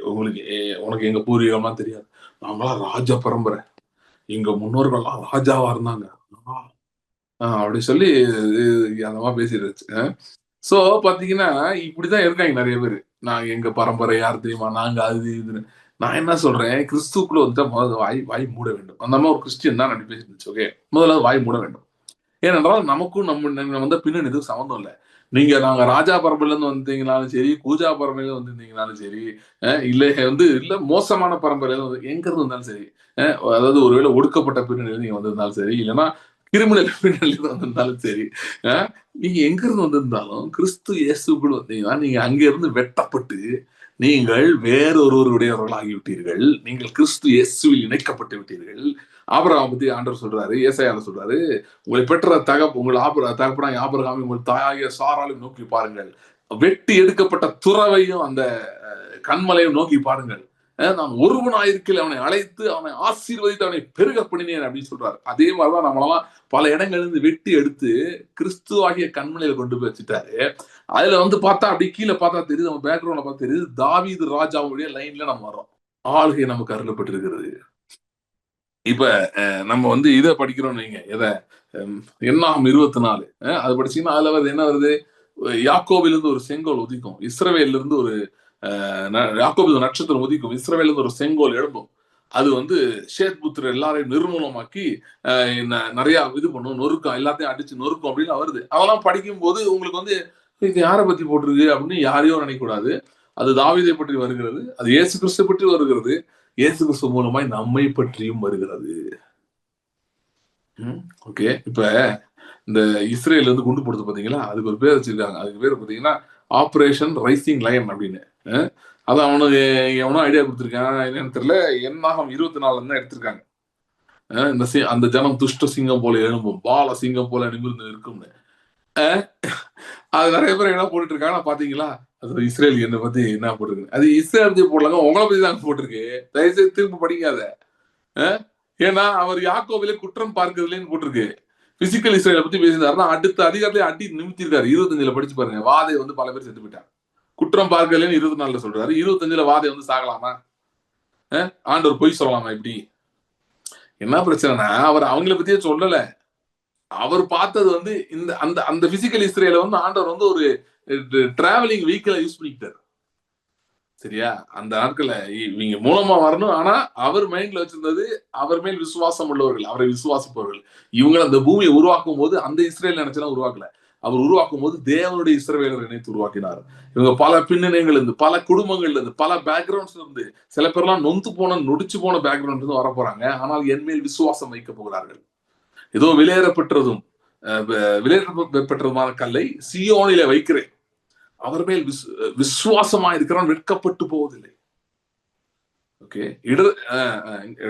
உங்களுக்கு உனக்கு எங்க பூர்வீகம்லாம் தெரியாது. நாங்களாம் ராஜ பரம்பரை. எங்க முன்னோர்கள்லாம் ராஜாவா இருந்தாங்க. அப்படி சொல்லி அந்த அம்மா பேசிடுச்சு. சோ பாத்தீங்கன்னா இப்படிதான் இருக்காங்க நிறைய பேரு. நாங்க எங்க பரம்பரை யார் தெரியுமா? நாங்க அது இதுன்னு. நான் என்ன சொல்றேன் கிறிஸ்துக்குள்ள வந்து முதல்ல வாய் மூட வேண்டும். அந்த அம்மா ஒரு கிறிஸ்டியன் தான் பேசிட்டு இருந்துச்சு. ஓகே முதல்ல வாய் மூட வேண்டும். ஏனென்றால் நமக்கும் நம்ம வந்து பின்னணி இதுக்கு சம்மந்தம் இல்லை. நீங்க நாங்க ராஜா பரம்பரையில இருந்து வந்தீங்கனாலும் சரி, கூஜா பரம்பரையில வந்திருந்தீங்கனாலும் சரி, இல்ல வந்து இல்ல மோசமான பரம்பரையில வந்து எங்க இருந்து வந்தாலும் சரி, அதாவது ஒருவேளை ஒடுக்கப்பட்ட பின்னணியில நீங்க வந்திருந்தாலும் சரி, இல்லைன்னா கிரிமினல் பின்னணியில வந்திருந்தாலும் சரி, நீங்க எங்க இருந்து வந்திருந்தாலும் கிறிஸ்து இயேசுக்குள் வந்தீங்கன்னா நீங்க அங்க இருந்து வெட்டப்பட்டு நீங்கள் வேறொருவருடையவர்கள் ஆகிவிட்டீர்கள். நீங்கள் கிறிஸ்து இயேசுவில் இணைக்கப்பட்டு விட்டீர்கள். ஆபிரகாம் பத்தி ஆண்டவர் சொல்றாரு, ஏசாயால சொல்றாரு, உங்களை பெற்ற உங்கள் தகப்பனா ஆபிரகாமை உங்கள் தாயாகிய சாராலையும் நோக்கி பாருங்கள். வெட்டி எடுக்கப்பட்ட துறவையும் அந்த கண்மலையும் நோக்கி பாருங்கள். நான் ஒருவனாயிருக்கையில் அவனை அழைத்து அவனை ஆசீர்வதித்து அவனை பெருக பண்ணினேன் அப்படின்னு சொல்றாரு. அதே மாதிரிதான் நம்மளெல்லாம் பல இடங்கள்ல இருந்து வெட்டி எடுத்து கிறிஸ்துவாகிய கண்மலையில கொண்டு போய் வச்சுட்டாரு. அதுல வந்து பார்த்தா அப்படி கீழே பார்த்தா தெரியுது, நம்ம பேக்ரவுண்ட்ல பார்த்தா தெரியுது, தாவீது ராஜாவுடைய லைன்ல நம்ம வர்றோம். ஆளுகை நமக்கு அருளப்பட்டிருக்கிறது. இப்ப நம்ம வந்து இதை படிக்கிறோம் நீங்க எதை எண்ணாகம் 24 அது படிச்சீங்கன்னா அதுல வருது என்ன வருது? யாக்கோபில இருந்து ஒரு செங்கோல் உதிக்கும், இஸ்ரவேல்ல இருந்து ஒரு யாக்கோபில் நட்சத்திரம் உதிக்கும், இஸ்ரவேல்ல இருந்து ஒரு செங்கோல் எழும்பும். அது வந்து ஷேத் புத்திரர் எல்லாரையும் நிர்மூலமாக்கி நிறைய இது பண்ணும், நொறுக்கும், எல்லாத்தையும் அடிச்சு நொறுக்கும் அப்படின்னு வருது. அதெல்லாம் படிக்கும் போது உங்களுக்கு வந்து இது யாரை பத்தி போட்டிருக்கு அப்படின்னு யாரையும் நினைக்கக்கூடாது. அது தாவீதை பற்றி வருகிறது, அது இயேசு கிறிஸ்து பற்றி வருகிறது, இயேசு கிறிஸ்து மூலமாய் நம்மை பற்றியும் வருகிறது. ஓகே இப்ப இந்த இஸ்ரேல் இருந்து குண்டு போடுறது பாத்தீங்களா, அதுக்கு ஒரு பேர் வச்சிருக்காங்க. அதுக்கு பேர் பாத்தீங்கன்னா ஆபரேஷன் ரைசிங் லயன் அப்படின்னு. அது அவனுக்கு எவனோ ஐடியா கொடுத்துருக்கான் என்னன்னு தெரியல. எண்ணாகம் 24 தான் எடுத்திருக்காங்க. இந்த அந்த ஜனம் துஷ்ட சிங்கம் போல எழும்பும், பால சிங்கம் போல நிமிர்ந்து இருக்கும்னு. அது நிறைய பேர் என்ன போட்டுட்டு இருக்காங்க பாத்தீங்களா? அது இஸ்ரேல் என்ன பத்தி என்ன போட்டிருக்கு? அது இஸ்ரேல் பத்தி போடலாங்க, உங்களை பத்தி தான் போட்டிருக்கு. தயவுசெய்து திரும்ப படிக்காத. ஏன்னா அவர் யாக்கோபிலே குற்றம் பார்க்கிறதுலேன்னு போட்டிருக்கு. பிசிக்கல் இஸ்ரேலை பத்தி பேசினாருன்னா அடுத்த அதிகாரத்திலே அடி நிமித்திருக்காரு. 25 படிச்சு பாருங்க. வாதை வந்து பல பேர் செத்து போயிட்டாங்க. குற்றம் பார்க்கலன்னு 24 சொல்றாரு. 25 வாதை வந்து சாகலாமா? ஆண்டவர் பொய் சொல்லலாமா? இப்படி என்ன பிரச்சனைனா அவர் அவங்கள பத்தியே சொல்லல. அவர் பார்த்தது வந்து இந்த அந்த அந்த பிசிக்கல் இஸ்ரேல வந்து ஆண்டவர் வந்து ஒரு டிராவலிங் வெஹிக்கிளை யூஸ் பண்ணிக்கிட்டாரு. சரியா? அந்த நாட்கள்ல இவங்க மூலமா வரணும். ஆனா அவர் மைண்ட்ல வச்சிருந்தது அவர் மேல் விசுவாசம் உள்ளவர்கள், அவரை விசுவாசிப்பவர்கள். இவங்க அந்த பூமியை உருவாக்கும் போது அந்த இஸ்ரேல் நினைச்செல்லாம் உருவாக்கல. அவர் உருவாக்கும் போது தேவனுடைய இஸ்ரவேலர் நினைத்து உருவாக்கினார். இவங்க பல பின்னணிகள் இருந்து, பல குடும்பங்கள்ல இருந்து, பல பேக்ரவுண்ட்ஸ்ல இருந்து, சில பேர்லாம் நொடிச்சு போன பேக்ரவுண்ட் இருந்து வர போறாங்க. ஆனால் என் மேல் விசுவாசம் வைக்க போகிறார்கள். ஏதோ விலையேறப்பெற்றதும் விலையேறப்பெற்றதுமான கல்லை சியோனிலே வைக்கிறேன், அவர் மேல் விசுவாசமா இருக்கிறான், வெட்கப்பட்டு போவதில்லை. ஓகே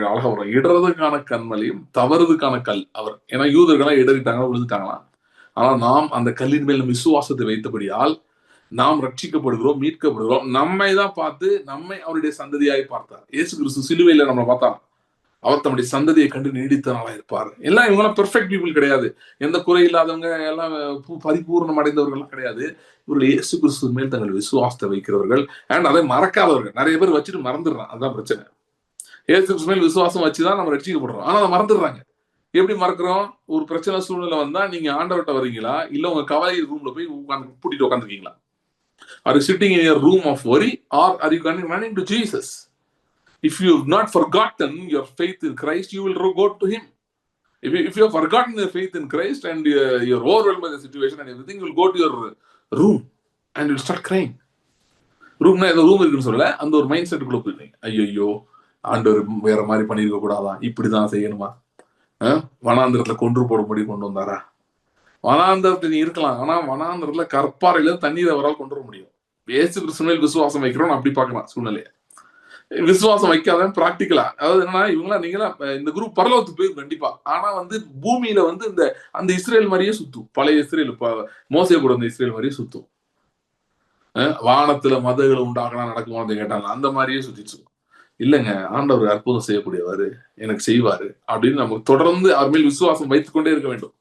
அழகா வரும். இடறதுக்கான கண்மலையும் தவறுதுக்கான கல் அவர். ஏன்னா யூதர்களா இடறிட்டாங்களா, விழுந்துட்டாங்களா. ஆனா நாம் அந்த கல்லின் மேல் விசுவாசத்தை வைத்தபடியால் நாம் ரட்சிக்கப்படுகிறோம், மீட்கப்படுகிறோம். நம்மை தான் பார்த்து நம்மை அவருடைய சந்ததியாய் பார்த்தார். இயேசு கிறிஸ்து சிலுவையில நம்மளை பார்த்தார். அவர் தம்முடைய சந்ததியை கண்டு நீடித்த நாளா இருப்பார். எல்லாம் இவங்கெல்லாம் பெர்ஃபெக்ட் பீப்புள் கிடையாது. எந்த குறை இல்லாதவங்க, எல்லாம் பரிபூர்ணம் அடைந்தவர்கள் கிடையாது. இவர்கள் இயேசு கிறிஸ்து மேல் தங்கள் விசுவாசத்தை வைக்கிறவர்கள் அண்ட் அதை மறக்காதவர்கள். நிறைய பேர் வச்சுட்டு மறந்துடுறான். அதுதான் பிரச்சனை. இயேசு கிறிஸ்து மேல் விசுவாசம் வச்சுதான் நம்ம ரட்சிக்கப்படுறோம். ஆனா அதை மறந்துடுறாங்க. எப்படி மறக்கிறோம்? ஒரு பிரச்சனை சூழ்நிலை வந்தா நீங்க ஆண்டவர்கிட்ட வரீங்களா, இல்ல உங்க கவலை ரூம்ல போய் பூட்டிட்டு உட்காந்துருக்கீங்களா? Are you sitting in your room of worry, or are you running to Jesus? If you have not forgotten your faith in Christ, you will go to Him. If you have forgotten your faith in Christ and you're overwhelmed by the situation and everything, you will go to your room and you'll start crying. ரூம்னா ஏதோ room இருக்குன்னு சொல்ல, அந்த ஒரு mind செட்டுக்குள்ள போயிருந்தீங்க. ஐயோ, ஆண்டவர் வேற மாதிரி பண்ணிருக்க கூடாதா, இப்படிதான் செய்யணுமா, வனாந்திரத்துல கொன்று போடும்படி கொண்டு வந்தாரா? வனாந்திரத்துல நீ இருக்கலாம், ஆனா வனாந்திரத்துல கற்பாறையில தண்ணீரை அவரால் கொண்டு வர முடியும். இயேசு கிறிஸ்து மேல் விசுவாசம் வைக்கிறோம் அப்படி பார்க்கலாம் சூழ்நிலையை. விசுவாசம் வைக்காத பிராக்டிக்கலா, அதாவது என்னன்னா, இவங்களா நீங்களா இந்த குரூப் பரலோகத்துக்கு போய் கண்டிப்பா, ஆனா பூமியில இந்த அந்த இஸ்ரேல் மாதிரியே சுத்தும். பழைய இஸ்ரேல், மோசே கூட இந்த இஸ்ரேல் மாதிரியே சுத்தும். வானத்துல மதகளை உண்டாகலாம் நடக்குமான்னு கேட்டாங்க, அந்த மாதிரியே சுத்திச்சு. இல்லைங்க, ஆண்டவர் அற்புதம் செய்யக்கூடியவாரு, எனக்கு செய்வாரு அப்படின்னு நமக்கு தொடர்ந்து அவர் மேல் விசுவாசம் வைத்துக் கொண்டே இருக்க வேண்டும்.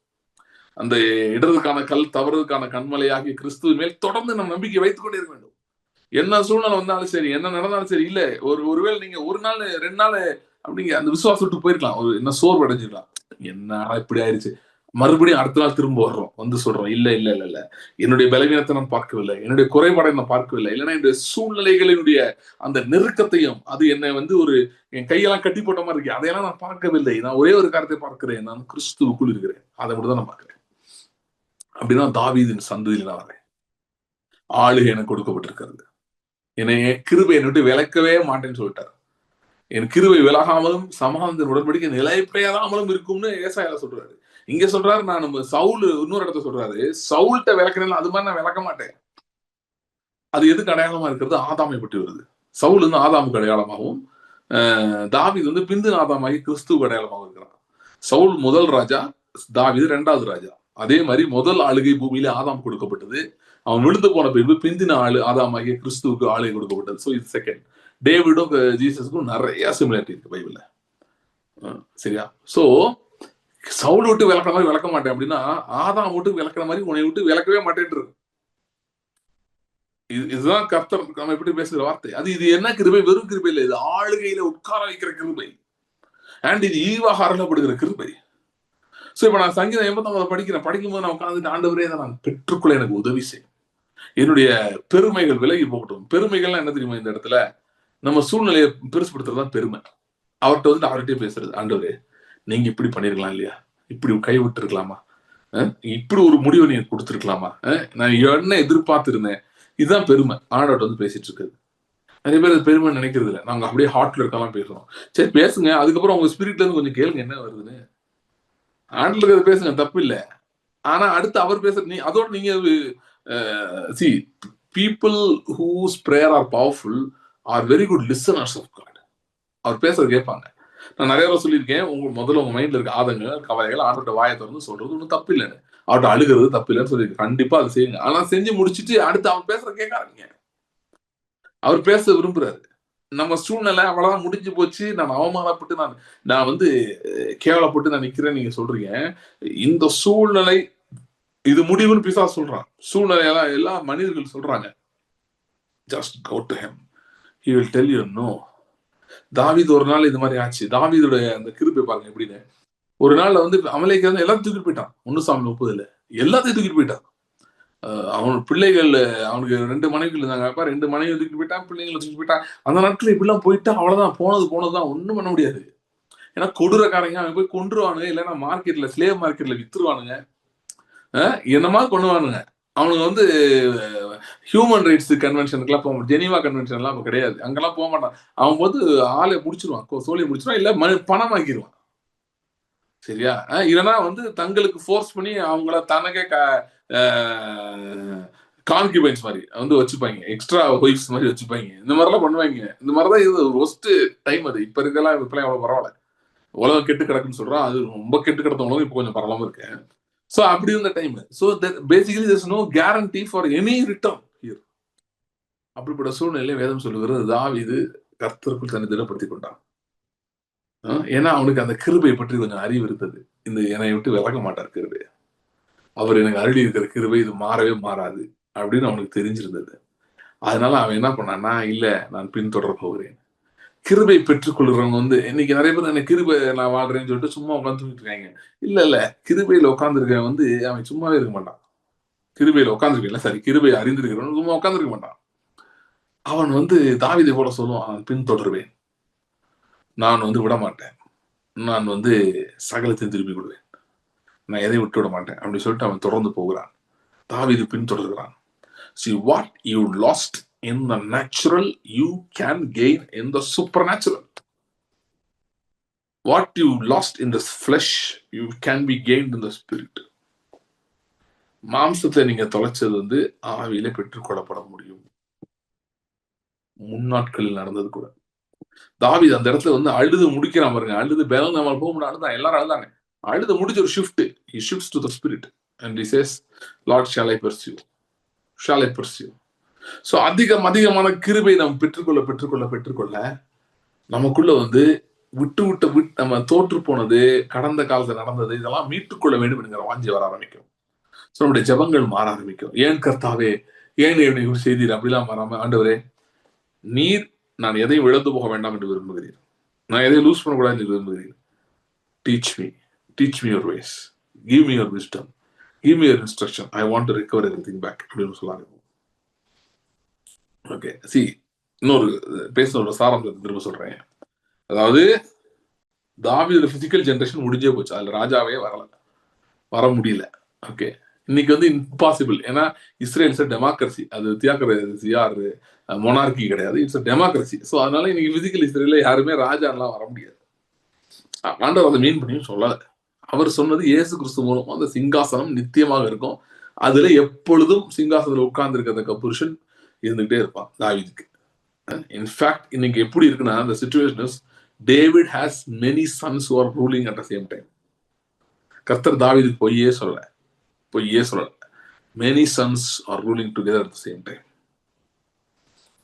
அந்த இடதுக்கான கல் தவறுக்கான கண்மலையாகிய கிறிஸ்துவ மேல் தொடர்ந்து நம்ம நம்பிக்கை வைத்துக் கொண்டே இருக்க வேண்டும். என்ன சூழ்நிலை வந்தாலும் சரி, என்ன நடந்தாலும் சரி, இல்ல ஒருவேளை நீங்க ஒரு நாள் 2 நாள் அப்படிங்க அந்த விசுவாசம் விட்டு போயிருக்கலாம், ஒரு என்ன சோர்வு அடைஞ்சிடலாம். என்ன இப்படி ஆயிடுச்சு, மறுபடியும் அடுத்த நாள் திரும்ப வர்றோம், சொல்றோம், இல்ல இல்ல இல்ல இல்ல, என்னுடைய பலவீனத்தை நான் பார்க்கவில்லை, என்னுடைய குறைபாடை நான் பார்க்கவில்லை, இல்லைன்னா என்னுடைய சூழ்நிலைகளினுடைய அந்த நெருக்கத்தையும், அது என்னை ஒரு என் கையெல்லாம் கட்டி போட்ட மாதிரி இருக்கு, அதையெல்லாம் நான் பார்க்கவில்லை. நான் ஒரே ஒரு காரியத்தை பார்க்கிறேன், நான் கிறிஸ்துவுக்குள் இருக்கிறேன், அதை மட்டும் தான் நான் பார்க்கிறேன். அப்படின்னா தாவீதின் சந்ததியில் நான் வரேன். ஆளுகை எனக்கு கொடுக்கப்பட்டிருக்கிறது. என்னை கிருபை என்னை விட்டு விலக்கவே மாட்டேன்னு சொல்லிட்டார். என் கிருபை விலகாமலும் சமாதானத்தின் உடன்படிக்கை நிலைப்பெயராமலும் இருக்கும்னு ஏசாயால சொல்றாரு. இங்க சொல்றாரு, நான் சவுல் இன்னொரு இடத்த சொல்றாரு, சவுல்கிட்ட விளக்குறேன், அது மாதிரி நான் விளக்க மாட்டேன். அது எதுக்கு அடையாளமா இருக்கிறது? ஆதாமை பற்றி வருது. சவுல் ஆதாமுக்கு அடையாளமாகவும், தாவீது பிந்து ஆதாமாகி கிறிஸ்துவுக்கு அடையாளமாக இருக்கிறான். சவுல் முதல் ராஜா, தாவீது 2வது ராஜா. அதே மாதிரி முதல் ஆளுகை பூமியில ஆதாம் கொடுக்கப்பட்டது. அவன் விழுந்து போன பின்பு பிந்தின ஆதாமாகிய கிறிஸ்துவுக்கு ஆளுகை கொடுக்கப்பட்டது. ஸோ இது செகண்ட். டேவிடும் ஜீசஸுக்கும் நிறைய சிமிலாரிட்டி இருக்கு பைபிள்ல. சரியா? சோ சவுல் விட்டு விளக்குற மாதிரி விளக்க மாட்டேன் அப்படின்னா, ஆதாம் விட்டு விளக்குற மாதிரி உன்னை விட்டு விளக்கவே மாட்டேன். இதுதான் கர்த்தர் நம்ம எப்படி பேசுகிற வார்த்தை. இது என்ன கிருபை? வெறும் கிருபை இல்லை, இது ஆளுகையில உட்கார வைக்கிற கிருபை. அண்ட் இது ஈவாக அருளப்படுகிற கிருபை. சோ இப்ப நான் சங்கீதம் 89 படிக்கும்போது நான் உட்கார்ந்துட்டு, ஆண்டவரே இதை நான் பெற்றுக்கொள்ள எனக்கு உதவி செய்யும், என்னுடைய பெருமைகள் விலகி போகட்டும். பெருமைகள்லாம் என்ன தெரியுமா? இந்த இடத்துல நம்ம சூழ்நிலையை பெருசுப்படுத்துறதுதான் பெருமை. அவர்கிட்ட அவர்கிட்டயே பேசுறது, ஆண்டவரே நீங்க இப்படி பண்ணிருக்கலாம் இல்லையா, இப்படி கைவிட்டு இருக்கலாமா, இப்படி ஒரு முடிவை நீங்க கொடுத்துருக்கலாமா, நான் என்ன எதிர்பார்த்திருந்தேன். இதுதான் பெருமை. ஆண்டவர்கிட்ட பேசிட்டு இருக்குது. நிறைய பேர் பெருமை நினைக்கிறது இல்லை. நாங்க அப்படியே ஹார்ட்ல இருக்கலாம் பேசுறோம். சரி பேசுங்க, அதுக்கப்புறம் உங்க ஸ்பிரிட்ல இருந்து கொஞ்சம் கேளுங்க என்ன வருதுன்னு. ஆண்டவருக்கு பேசுங்க, தப்பு இல்லை. ஆனா அடுத்து அவர் பேசுற அதோட நீங்க see, people whose prayer are powerful are very good listeners of God. அவர் பேசுறது கேட்பாங்க. நான் நிறைய தடவை சொல்லியிருக்கேன், முதல்ல உங்க மைண்ட்ல இருக்க ஆதங்கங்கள், கவலைகள் ஆண்டோட வாயை திறந்து சொல்றது ஒன்றும் தப்பு இல்லைன்னு, அவர்கிட்ட அழுகிறது தப்பு இல்லைன்னு சொல்லியிருக்கேன். கண்டிப்பா அது செய்யுங்க. ஆனா செஞ்சு முடிச்சுட்டு அடுத்து அவர் பேசுற கேட்காருங்க. அவர் பேச விரும்புறாரு. நம்ம சூழ்நிலை அவ்வளவுதான், முடிஞ்சு போச்சு, நான் அவமானப்பட்டு நான் கேவலப்பட்டு நான் நிக்கிறேன் நீங்க சொல்றீங்க. இந்த சூழ்நிலை இது முடிவுன்னு பிசாசு சொல்றான். சூழ்நிலையெல்லாம் எல்லா மனிதர்கள் சொல்றாங்க. Just go to him. He will tell you no. தாவீது ஒரு நாள் இது மாதிரி ஆச்சு. தாவீதுடைய அந்த கிருபை பாருங்க எப்படின்னு. ஒரு நாள்ல அமலேக்கு எல்லாத்தையும் தூக்கிட்டு போயிட்டான். 1 சாமுவேல் 30 எல்லாத்தையும் தூக்கிட்டு போயிட்டான். அவன் பிள்ளைகள், அவனுக்கு 2 மனைவிகள் இருந்தாங்க. 2 மனைவி தூக்கிட்டு போயிட்டான், பிள்ளைங்களை தூக்கிட்டு போயிட்டான். அந்த நாட்கள் இப்படிலாம் போயிட்டா அவ்வளவுதான், போனதுதான், ஒண்ணும் பண்ண முடியாது. ஏன்னா கொடூரக்காரங்க அவன் போய் கொன்றுவானுங்க, இல்லைன்னா மார்க்கெட்ல ஸ்லேவ் மார்க்கெட்ல வித்துருவானுங்க, என்னமா கொண்டுவானுங்க. அவனுக்கு ஹியூமன் ரைட்ஸ் கன்வென்ஷனுக்குலாம் போக மாட்டான். ஜெனீவா கன்வென்ஷன்லாம் அப்ப கிடையாது, அங்கெல்லாம் போக மாட்டான். அவன் ஆளை முடிச்சிருவான், சோழியை முடிச்சிருவான், இல்ல பணமாக்கிடுவான். சரியா? இல்லைன்னா தங்களுக்கு ஃபோர்ஸ் பண்ணி அவங்கள தனக்கே கான்கியூபைன்ஸ் மாதிரி வச்சுப்பாங்க, எக்ஸ்ட்ரா ஒய்ஃப்ஸ் மாதிரி வச்சுப்பாங்க. இந்த மாதிரிலாம் பண்ணுவாங்க. இந்த மாதிரிதான் இது ஒஸ்ட் டைம். அது இப்ப இருக்கலாம், இப்பெல்லாம் எவ்வளவு பரவாயில்ல. உலகம் கெட்டு கிடக்குன்னு சொல்றான், அது ரொம்ப கெட்டு கிடந்த உலகம் இப்ப கொஞ்சம் பரவாயில்லாம இருக்கு. So அப்படி இருந்த time. So basically there's no guarantee for any return here. அப்படிப்பட்ட சூழ்நிலையில வேதம் சொல்லுகிறது தாவீது கர்த்தருக்குள் தன்னை திடப்படுத்திக் கொண்டான். ஏன்னா அவனுக்கு அந்த கிருபையை பற்றி கொஞ்சம் அறிவு இருந்தது. இந்த என்னை விட்டு விலக மாட்டார் கிருபை, அவர் எனக்கு அருளி இருக்கிற கிருபை இது மாறவே மாறாது அப்படின்னு அவனுக்கு தெரிஞ்சிருந்தது. அதனால அவன் என்ன பண்ணான்னா, இல்ல நான் பின்தொடர போகிறேன். கிருபை பெற்றுக் கொள்றவங்க இன்னைக்கு நிறைய பேர் என்ன கிருபை நான் வாழ்றேன்னு சொல்லிட்டு சும்மா உட்காந்து தூங்கிட்டு இருக்காங்க. இல்ல கிருபையில உட்கார்ந்துருக்கவன் அவன் சும்மாவே இருக்க மாட்டான். கிருபையில உட்கார்ந்துருக்கல சரி, கிருபை அறிந்திருக்கிறவன் சும்மா உட்கார்ந்துருக்க மாட்டான். அவன் தாவீதை போல சொல்லுவான், நான் பின்தொடர்வேன், நான் விட மாட்டேன், நான் சகலத்தையும் திருப்பி விடுவேன், நான் எதையும் விட்டு விட மாட்டேன் அப்படி சொல்லிட்டு அவன் தொடர்ந்து போகிறான். தாவீது பின்தொடர்கிறான். See what you lost in the natural, you can gain in the supernatural. What you lost in the flesh, you can be gained in the spirit. மாம்சத்தை நீங்க தொலைச்சது ஆவியில பெற்றுக்கொள்ளப்பட முடியும். முன்னாட்களில் நடந்தது கூட. தாவீது அந்த இடத்துல அழுது முடிக்கிறான் பாருங்க. அழுது பலன் நம்ம போக முடியாது, அழுதான், எல்லாரும் அழுதாங்க. அழுது முடிச்ச ஒரு shift, he shifts to the spirit and he says, Lord, shall I pursue? Shall I pursue? So அதிகமான கிருபை நாம் பெற்றுக்கொள்ள நமக்குள்ள விட்டு நம்ம தோற்று போனது, கடந்த காலத்துல நடந்தது, இதெல்லாம் மீட்டுக்கொள்ள வேண்டும் என்கிற வாஞ்சி வர ஆரம்பிக்கும். ஸோ நம்முடைய ஜெபங்கள் மாற ஆரம்பிக்கும். ஏன் கர்த்தாவே, ஏன் என்னை செய்தீர் அப்படிலாம் மாறாம, ஆண்டவரே நீர் நான் எதையும் இழந்து போக வேண்டாம் என்று விரும்புகிறீர், நான் எதையும் லூஸ் பண்ணக்கூடாது என்று விரும்புகிறீர். Teach me your ways, give me your wisdom, give me your instruction, I want to recover everything back அப்படின்னு சொல்லாங்க. ஓகே, இன்னொரு பேசுற சாராம்சத்தை திரும்ப சொல்றேன். அதாவது தாவீதோட பிசிக்கல் ஜெனரேஷன் முடிஞ்சே போச்சு, அதுல ராஜாவே வர முடியல. ஓகே, இன்னைக்கு இம்பாசிபிள். ஏன்னா இஸ்ரேல்ஸ் டெமோக்ரஸி, அது தியாக்ரஸி ஆர் மொனார்கி கிடையாது, இட்ஸ் டெமோக்ரஸி. ஸோ அதனால இன்னைக்கு பிசிக்கல் இஸ்ரேல யாருமே ராஜாலாம் வர முடியாது. ஆண்டவர் அதை மீன் பண்ணி சொல்லல. அவர் சொன்னது இயேசு கிறிஸ்து மூலமா அந்த சிங்காசனம் நித்தியமாக இருக்கும், அதுல எப்பொழுதும் சிங்காசனத்தில் உட்கார்ந்து இருக்கிற புருஷன் இருந்துகிட்டே இருப்பான் தாவீதுக்கு. இன்ஃபேக்ட் இன்னைக்கு எப்படி இருக்குன்னா, அந்த situation is David has many sons who are ruling at the same time. கர்த்தர் தாவீதுக்கு பொய்யே சொல்லல. Many sons R ruling together at the same time.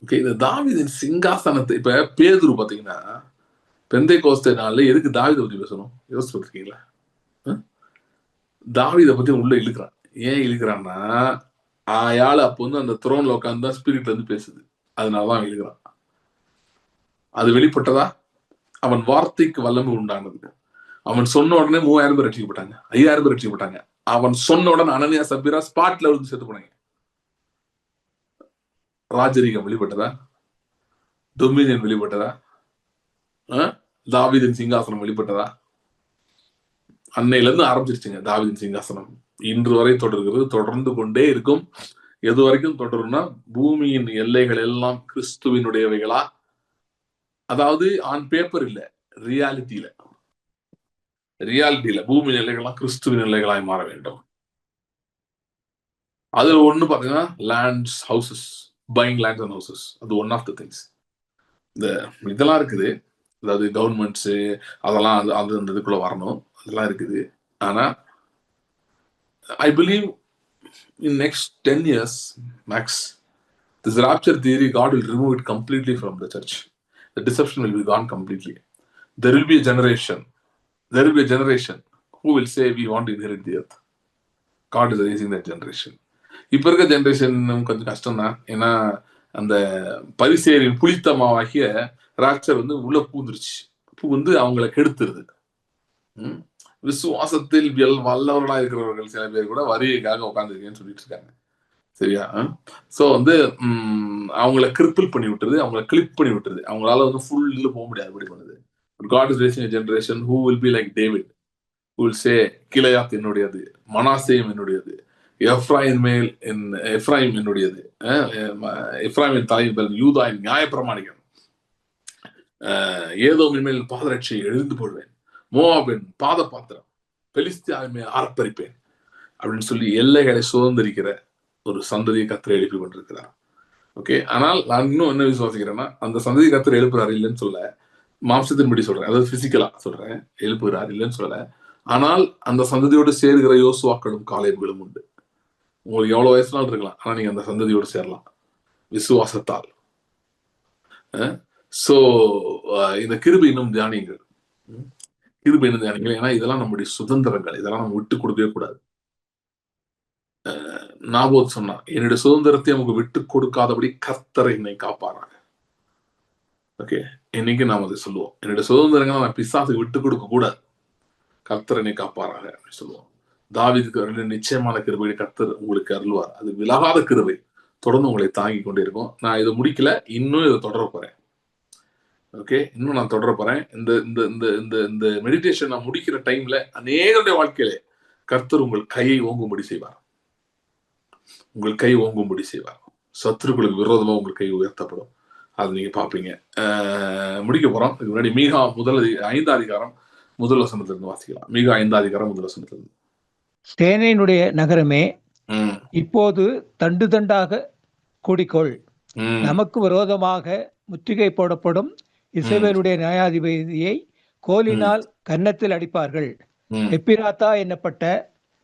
Okay, இந்த தாவீதின் சிங்காசனத்தை இப்ப பேதுரு பாத்தீங்கன்னா, பெந்தைக்கோஸ்தே நாள்ல எதுக்கு தாவீதை பத்தி பேசணும் யோசிச்சு பார்த்திருக்கீங்களா? தாவீதை பத்தி உள்ள இழுக்கிறான். ஏன் இழுக்கிறான்னா, ஆயாள் அப்போ அந்த த்ரோன்ல உட்காந்து தான் ஸ்பிரிட்ல பேசுது, அதனாலதான் இழுக்கிறான். அது வெளிப்பட்டதா? அவன் வார்த்தைக்கு வல்லமை உண்டானது. அவன் சொன்ன உடனே 3000 பேர் ரட்சிக்கப்பட்டாங்க, 5000 பேர் ரட்சிக்கப்பட்டாங்க. அவன் சொன்ன உடனே அனனியா சப்பீரா ஸ்பாட்ல செத்து போனாங்க. ராஜரீகம் வெளிப்பட்டதா? டொமினியன் வெளிப்பட்டதா? தாவீதின் சிங்காசனம் வெளிப்பட்டதா? அன்னையில இருந்து ஆரம்பிச்சிருச்சுங்க தாவீதின் சிங்காசனம். இன்று வரை தொடர்கிறது, தொடர்ந்து கொண்டே இருக்கும். எது வரைக்கும் தொடரும்னா, பூமியின் எல்லைகள் எல்லாம் கிறிஸ்துவினுடையவைகளா, அதாவது ஆன் பேப்பர் இல்ல, ரியாலிட்டியில பூமியின் எல்லைகள்லாம் கிறிஸ்துவின் எல்லைகளாய் மாற வேண்டும். அதுல ஒண்ணு பாத்தீங்கன்னா lands, houses, buying lands and houses, அது ஒன் ஆஃப் த திங்ஸ். இந்த இதெல்லாம் இருக்குது, அதாவது கவர்மெண்ட்ஸ் அதெல்லாம் அது அந்த இதுக்குள்ள வரணும், அதெல்லாம் இருக்குது. ஆனா I believe in next 10 years max, this rapture theory, God will remove it completely from the church. The deception will be gone completely. There will be a generation who will say we want to inherit the earth. God is raising that generation. இப்ப இருக்க generation கொஞ்சம் கஷ்டம் தான். ஏன்னா அந்த பரிசேயரின் புளித்தமாவாகிய rapture உள்ள பூந்து அவங்களை கெடுத்துருது. விசுவாசத்தில் வல்லவர்களா இருக்கிறவர்கள் சில பேர் கூட வரிகைக்காக உட்காந்துருக்கேன்னு சொல்லிட்டு இருக்காங்க. சரியா? சோ அவங்கள கிரிப்பிள் பண்ணி விட்டுருது, அவங்கள கிளிப் பண்ணி விட்டுருது. அவங்களால ஃபுல்ல போக முடியாது. அப்படி பண்ணுது. God is raising a generation who will be like David, who will say கிளையாத் என்னுடையது, மனாசேயும் என்னுடையது, எப்ராயிம் என்னுடையது, எப்ராயிமின் தலைவர் யூதாவின் நியாயப்பிரமாணிகன், ஏதோமின் மேல் பாதரட்சியை எழுந்து போடுவேன், மோவாபின் பாத பாத்திரம், பெலிஸ்தியாவின் மேல் ஆர்ப்பரிப்பேன் அப்படின்னு சொல்லி எல்லைகளை சுதந்திரிக்கிற ஒரு சந்ததியை கர்த்தர் எழுப்பி கொண்டிருக்கிறார். ஓகே, ஆனால் நான் இன்னும் என்ன விசுவாசிக்கிறேன்னா, அந்த சந்ததி கர்த்தர் எழுப்புறாரு இல்லைன்னு சொல்ல, மாம்சத்தின்படி சொல்றேன், அதாவது பிசிக்கலா சொல்றேன், எழுப்புகிறார் இல்லைன்னு சொல்லல. ஆனால் அந்த சந்ததியோடு சேர்கிற யோசுவாக்களும் காலேபுகளும் உண்டு. உங்களுக்கு எவ்வளவு வயசுனாலும் இருக்கலாம், ஆனா நீங்க அந்த சந்ததியோடு சேரலாம். விசுவாசத்தால். சோ இந்த கிருபை இன்னும் தியானிங்கள். கிருபை இன்னும் தியானிங்கள். ஏன்னா இதெல்லாம் நம்முடைய சுதந்திரங்கள். இதெல்லாம் நம்ம விட்டு கொடுக்கவே கூடாது. நாபோத் சொன்னான், என்னுடைய சுதந்திரத்தை நமக்கு விட்டு கொடுக்காதபடி கர்த்தர் என்னை காப்பாராங்க. ஓகே, இன்னைக்கு நாம் அதை சொல்லுவோம். என்னுடைய சுதந்திரங்களை நான் பிசாசுக்கு விட்டு கொடுக்க கூடாது, கர்த்தர் என்னை காப்பாராங்க அப்படின்னு சொல்லுவோம். தாவீதுக்கு நிச்சயமான கிருபை கர்த்தர் உங்களுக்கு அருள்வார். அது விலகாத கிருபை தொடர்ந்து உங்களை தாங்கி கொண்டே இருக்கும். நான் இதை முடிக்கல, இன்னும் இதை தொடர போறேன். ஓகே, இன்னும் நான் தொடர போறேன். இந்த இந்த இந்த இந்த இந்த மெடிடேஷன் நான் முடிக்கிற டைம்ல அநேகருடைய வாழ்க்கையில கர்த்தர் உங்கள் கையை ஓங்கும்படி செய்வார். உங்கள் கை ஓங்கும்படி செய்வார். சத்துருக்களுக்கு விரோதமா உங்கள் கை உயர்த்தப்படும். அது நீங்க பாப்பீங்க. முடிக்க போறோம். இதுக்கு முன்னாடி மீகா 5 அதிகாரம் முதல் வசனத்திலிருந்து வாசிக்கலாம். மீகா 5 அதிகாரம் முதல் வசனத்திலிருந்து. சேனையினுடைய நகரமே, இப்போது தண்டு தண்டாக கூடிக்கொள். நமக்கு விரோதமாக முற்றுகை போடப்படும் இஸ்ரவேலுடைய நியாயாதிபதியை கோலினால் கன்னத்தில் அடிப்பார்கள். எப்பிராத்தா என்னப்பட்ட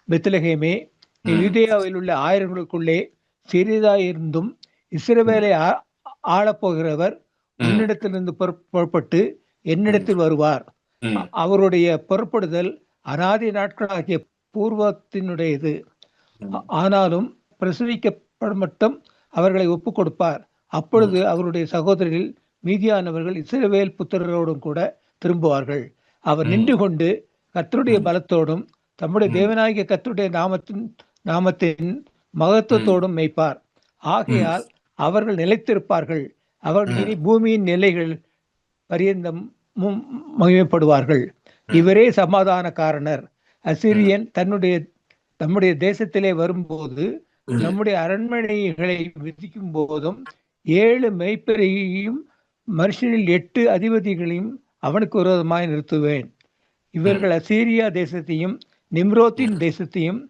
பெத்லகேமே, யூதேயாவில் உள்ள ஆயிரங்களுக்குள்ளே சிறிதாயிருந்தும் இஸ்ரவேலை ஆளப்போகிறவர் உன்னிடத்திலிருந்து புறப்பட்டு என்னிடத்தில் வருவார். அவருடைய புறப்படுதல் அநாதி நாட்களாகிய பூர்வத்தினுடையது. ஆனாலும் பிரசவிக்கப்படும் மட்டும் அவர்களை ஒப்புக் கொடுப்பார். அப்பொழுது அவருடைய சகோதரர்கள் மீதியானவர்கள் இஸ்ரவேல் புத்திரரோடும் கூட திரும்புவார்கள். அவர் நின்று கொண்டு கர்த்தருடைய பலத்தோடும் தம்முடைய தேவனாகிய கர்த்தருடைய நாமத்தின் மகத்துவத்தோடும் மேய்ப்பார். ஆகையால் அவர்கள் நிலைத்திருப்பார்கள். அவர்கள் இனி பூமியின் நிலைகள் பரியந்தம் மகிமைப்படுவார்கள். இவரே சமாதான காரணர். அசிரியன் நம்முடைய தேசத்திலே வரும்போது நம்முடைய அரண்மனைகளை விதிக்கும் போதும் 7 மெய்ப்பெரியையும் மனுஷனில் 8 அதிபதிகளையும் அவனுக்கு விரோதமாய் நிறுத்துவேன். இவர்கள் அசீரியா தேசத்தையும் நிம்ரோத்தின் தேசத்தையும்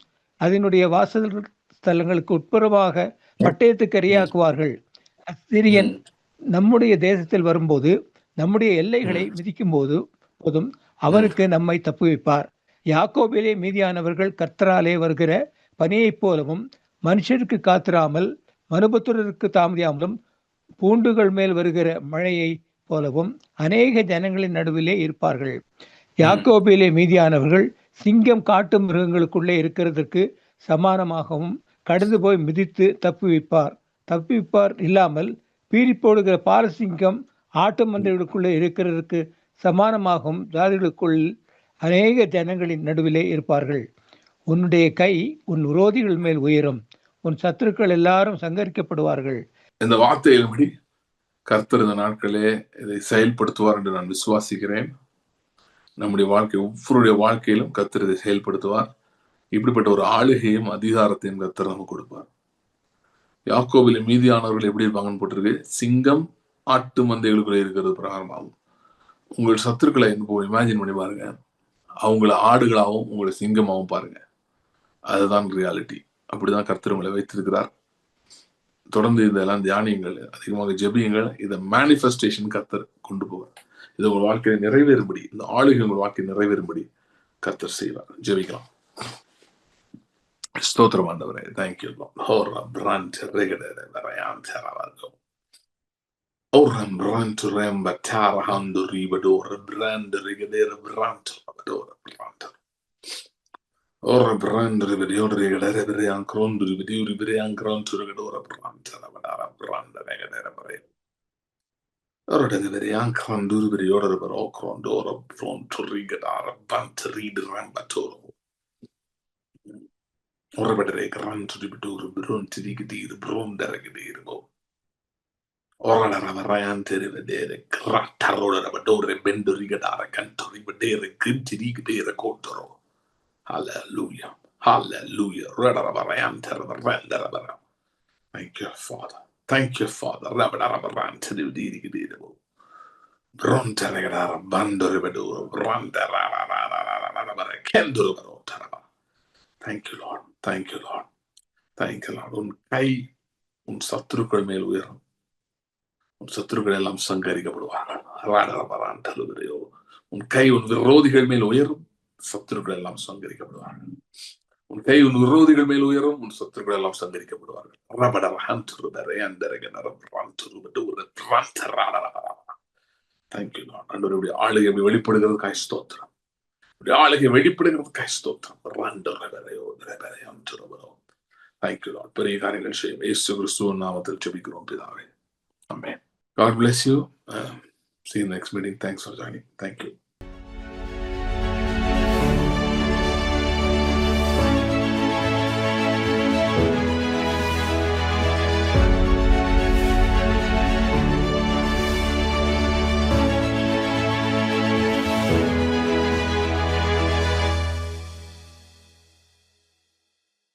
அதனுடைய வாசல் ஸ்தலங்களுக்கு உட்புறமாக பட்டயத்துக்கு இரையாக்குவார்கள். அசிரியன் நம்முடைய தேசத்தில் வரும்போது நம்முடைய எல்லைகளை மிதிக்கும் போதும் அவருக்கு நம்மை தப்புவிப்பார். யாக்கோபிலே மீதியானவர்கள் கர்த்தராலே வருகிற பனியைப் போலவும் மனுஷருக்கு காத்திராமல் மனுபுத்திரருக்கு தாமதியாமலும் பூண்டுகள் மேல் வருகிற மழையை போலவும் அநேக ஜனங்களின் நடுவிலே இருப்பார்கள். யாக்கோபிலே மீதியானவர்கள் சிங்கம் காட்டு மிருகங்களுக்குள்ளே இருக்கிறதற்கு சமானமாகவும் கடந்து போய் மிதித்து தப்புவிப்பார் இல்லாமல் பீறி போடுகிற பாலசிங்கம் ஆட்டு மந்தைகளுக்குள்ளே இருக்கிறதற்கு சமானமாகவும் ஜாதிகளுக்குள் அநேக ஜனங்களின் நடுவிலே இருப்பார்கள். உன்னுடைய கை உன் விரோதிகள் மேல் உயரும், உன் சத்துருக்கள் எல்லாரும் சங்கரிக்கப்படுவார்கள். இந்த வார்த்தையின்படி கர்த்தர் இந்த நாட்களே இதை செயல்படுத்துவார் என்று நான் விசுவாசிக்கிறேன். நம்முடைய ஒவ்வொருடைய வாழ்க்கையிலும் கர்த்தர் இதை செயல்படுத்துவார். இப்படிப்பட்ட ஒரு ஆளுகையும் அதிகாரத்தையும் கர்த்தர் நமக்கு கொடுப்பார். யாக்கோபில் மீதியானவர்கள் எப்படி இருப்பாங்கன்னு போட்டிருக்கு. சிங்கம் ஆட்டு மந்தைகளுக்குள்ளே இருக்கிறது பிரகாரமாகும். உங்கள் சத்துருக்களை இமேஜின் பண்ணி பாருங்க. அவங்கள ஆடுகளாகவும் உங்களை சிங்கமாகவும் பாருங்க. அதுதான் ரியாலிட்டி. அப்படிதான் கர்த்தர் உங்களை வைத்திருக்கிறார். தொடர்ந்து இதெல்லாம் தியானியங்கள், அதிகமாக ஜெபியுங்கள். இதை மேனிஃபெஸ்டேஷன் கர்த்தர் கொண்டு போவார். இது உங்கள் வாழ்க்கையை நிறைவேறும்படி, இந்த ஆளுகை உங்கள் வாழ்க்கையை நிறைவேறும்படி கர்த்தர் செய்வார். ஜெபிக்கலாம். ஸ்தோத்திரம் ஆண்டவரே, thank you. Oram ranto remba tara hando ribadora brand rigadera branto abadora branto. Ora brand ribadora rigadera brian crondo ribadura brian granto rigadora branto abadara brand rigadera bare. Ora de brian crondo ribadora baro crondora pronto rigadara bant rid rambatoro. Ora badere granto ribadora bronto rigadera bronda rigadera bo. Ora la variante rivedere grattarore rabadore bendo rigadare canto rivedere grinti rigadere contro. Hallelujah. Hallelujah. Rada variante rabanda rabara. Thank you, Father. Thank you, Father. Rabada variante rivedere bo. Bronte rigadare bando rivedore branda rabara kendo rabara. Thank you, Lord. Thank you, Lord. Thank you, Lord. உன் கை உன் சத்துருக்கள் மேல் உயரும். சத்துருக்கள் எல்லாம் சங்கரிக்கப்படுவார்கள். உன் கை உன் விரோதிகள் மேல் உயரும், சத்துருக்கள் எல்லாம் சங்கரிக்கப்படுவார்கள். உன் கை உன் விரோதிகள் மேல் உயரும், உன் சத்துருக்கள் எல்லாம் சங்கரிக்கப்படுவார்கள். Thank you Lord. ஆண்டவருடைய ஆளுகை வெளிப்படுகிறதுக்காய் ஸ்தோத்திரம். ஆளுகை வெளிப்படுகிறதுக்காய் ஸ்தோத்திரம். Thank you Lord. பெரிய காரியங்கள் செய்யும் இயேசு கிறிஸ்துவின் நாமத்தில் ஜெபிக்கிறோம் பிதாவே. ஆமென். God bless you. See you next meeting. Thanks for joining. Thank you.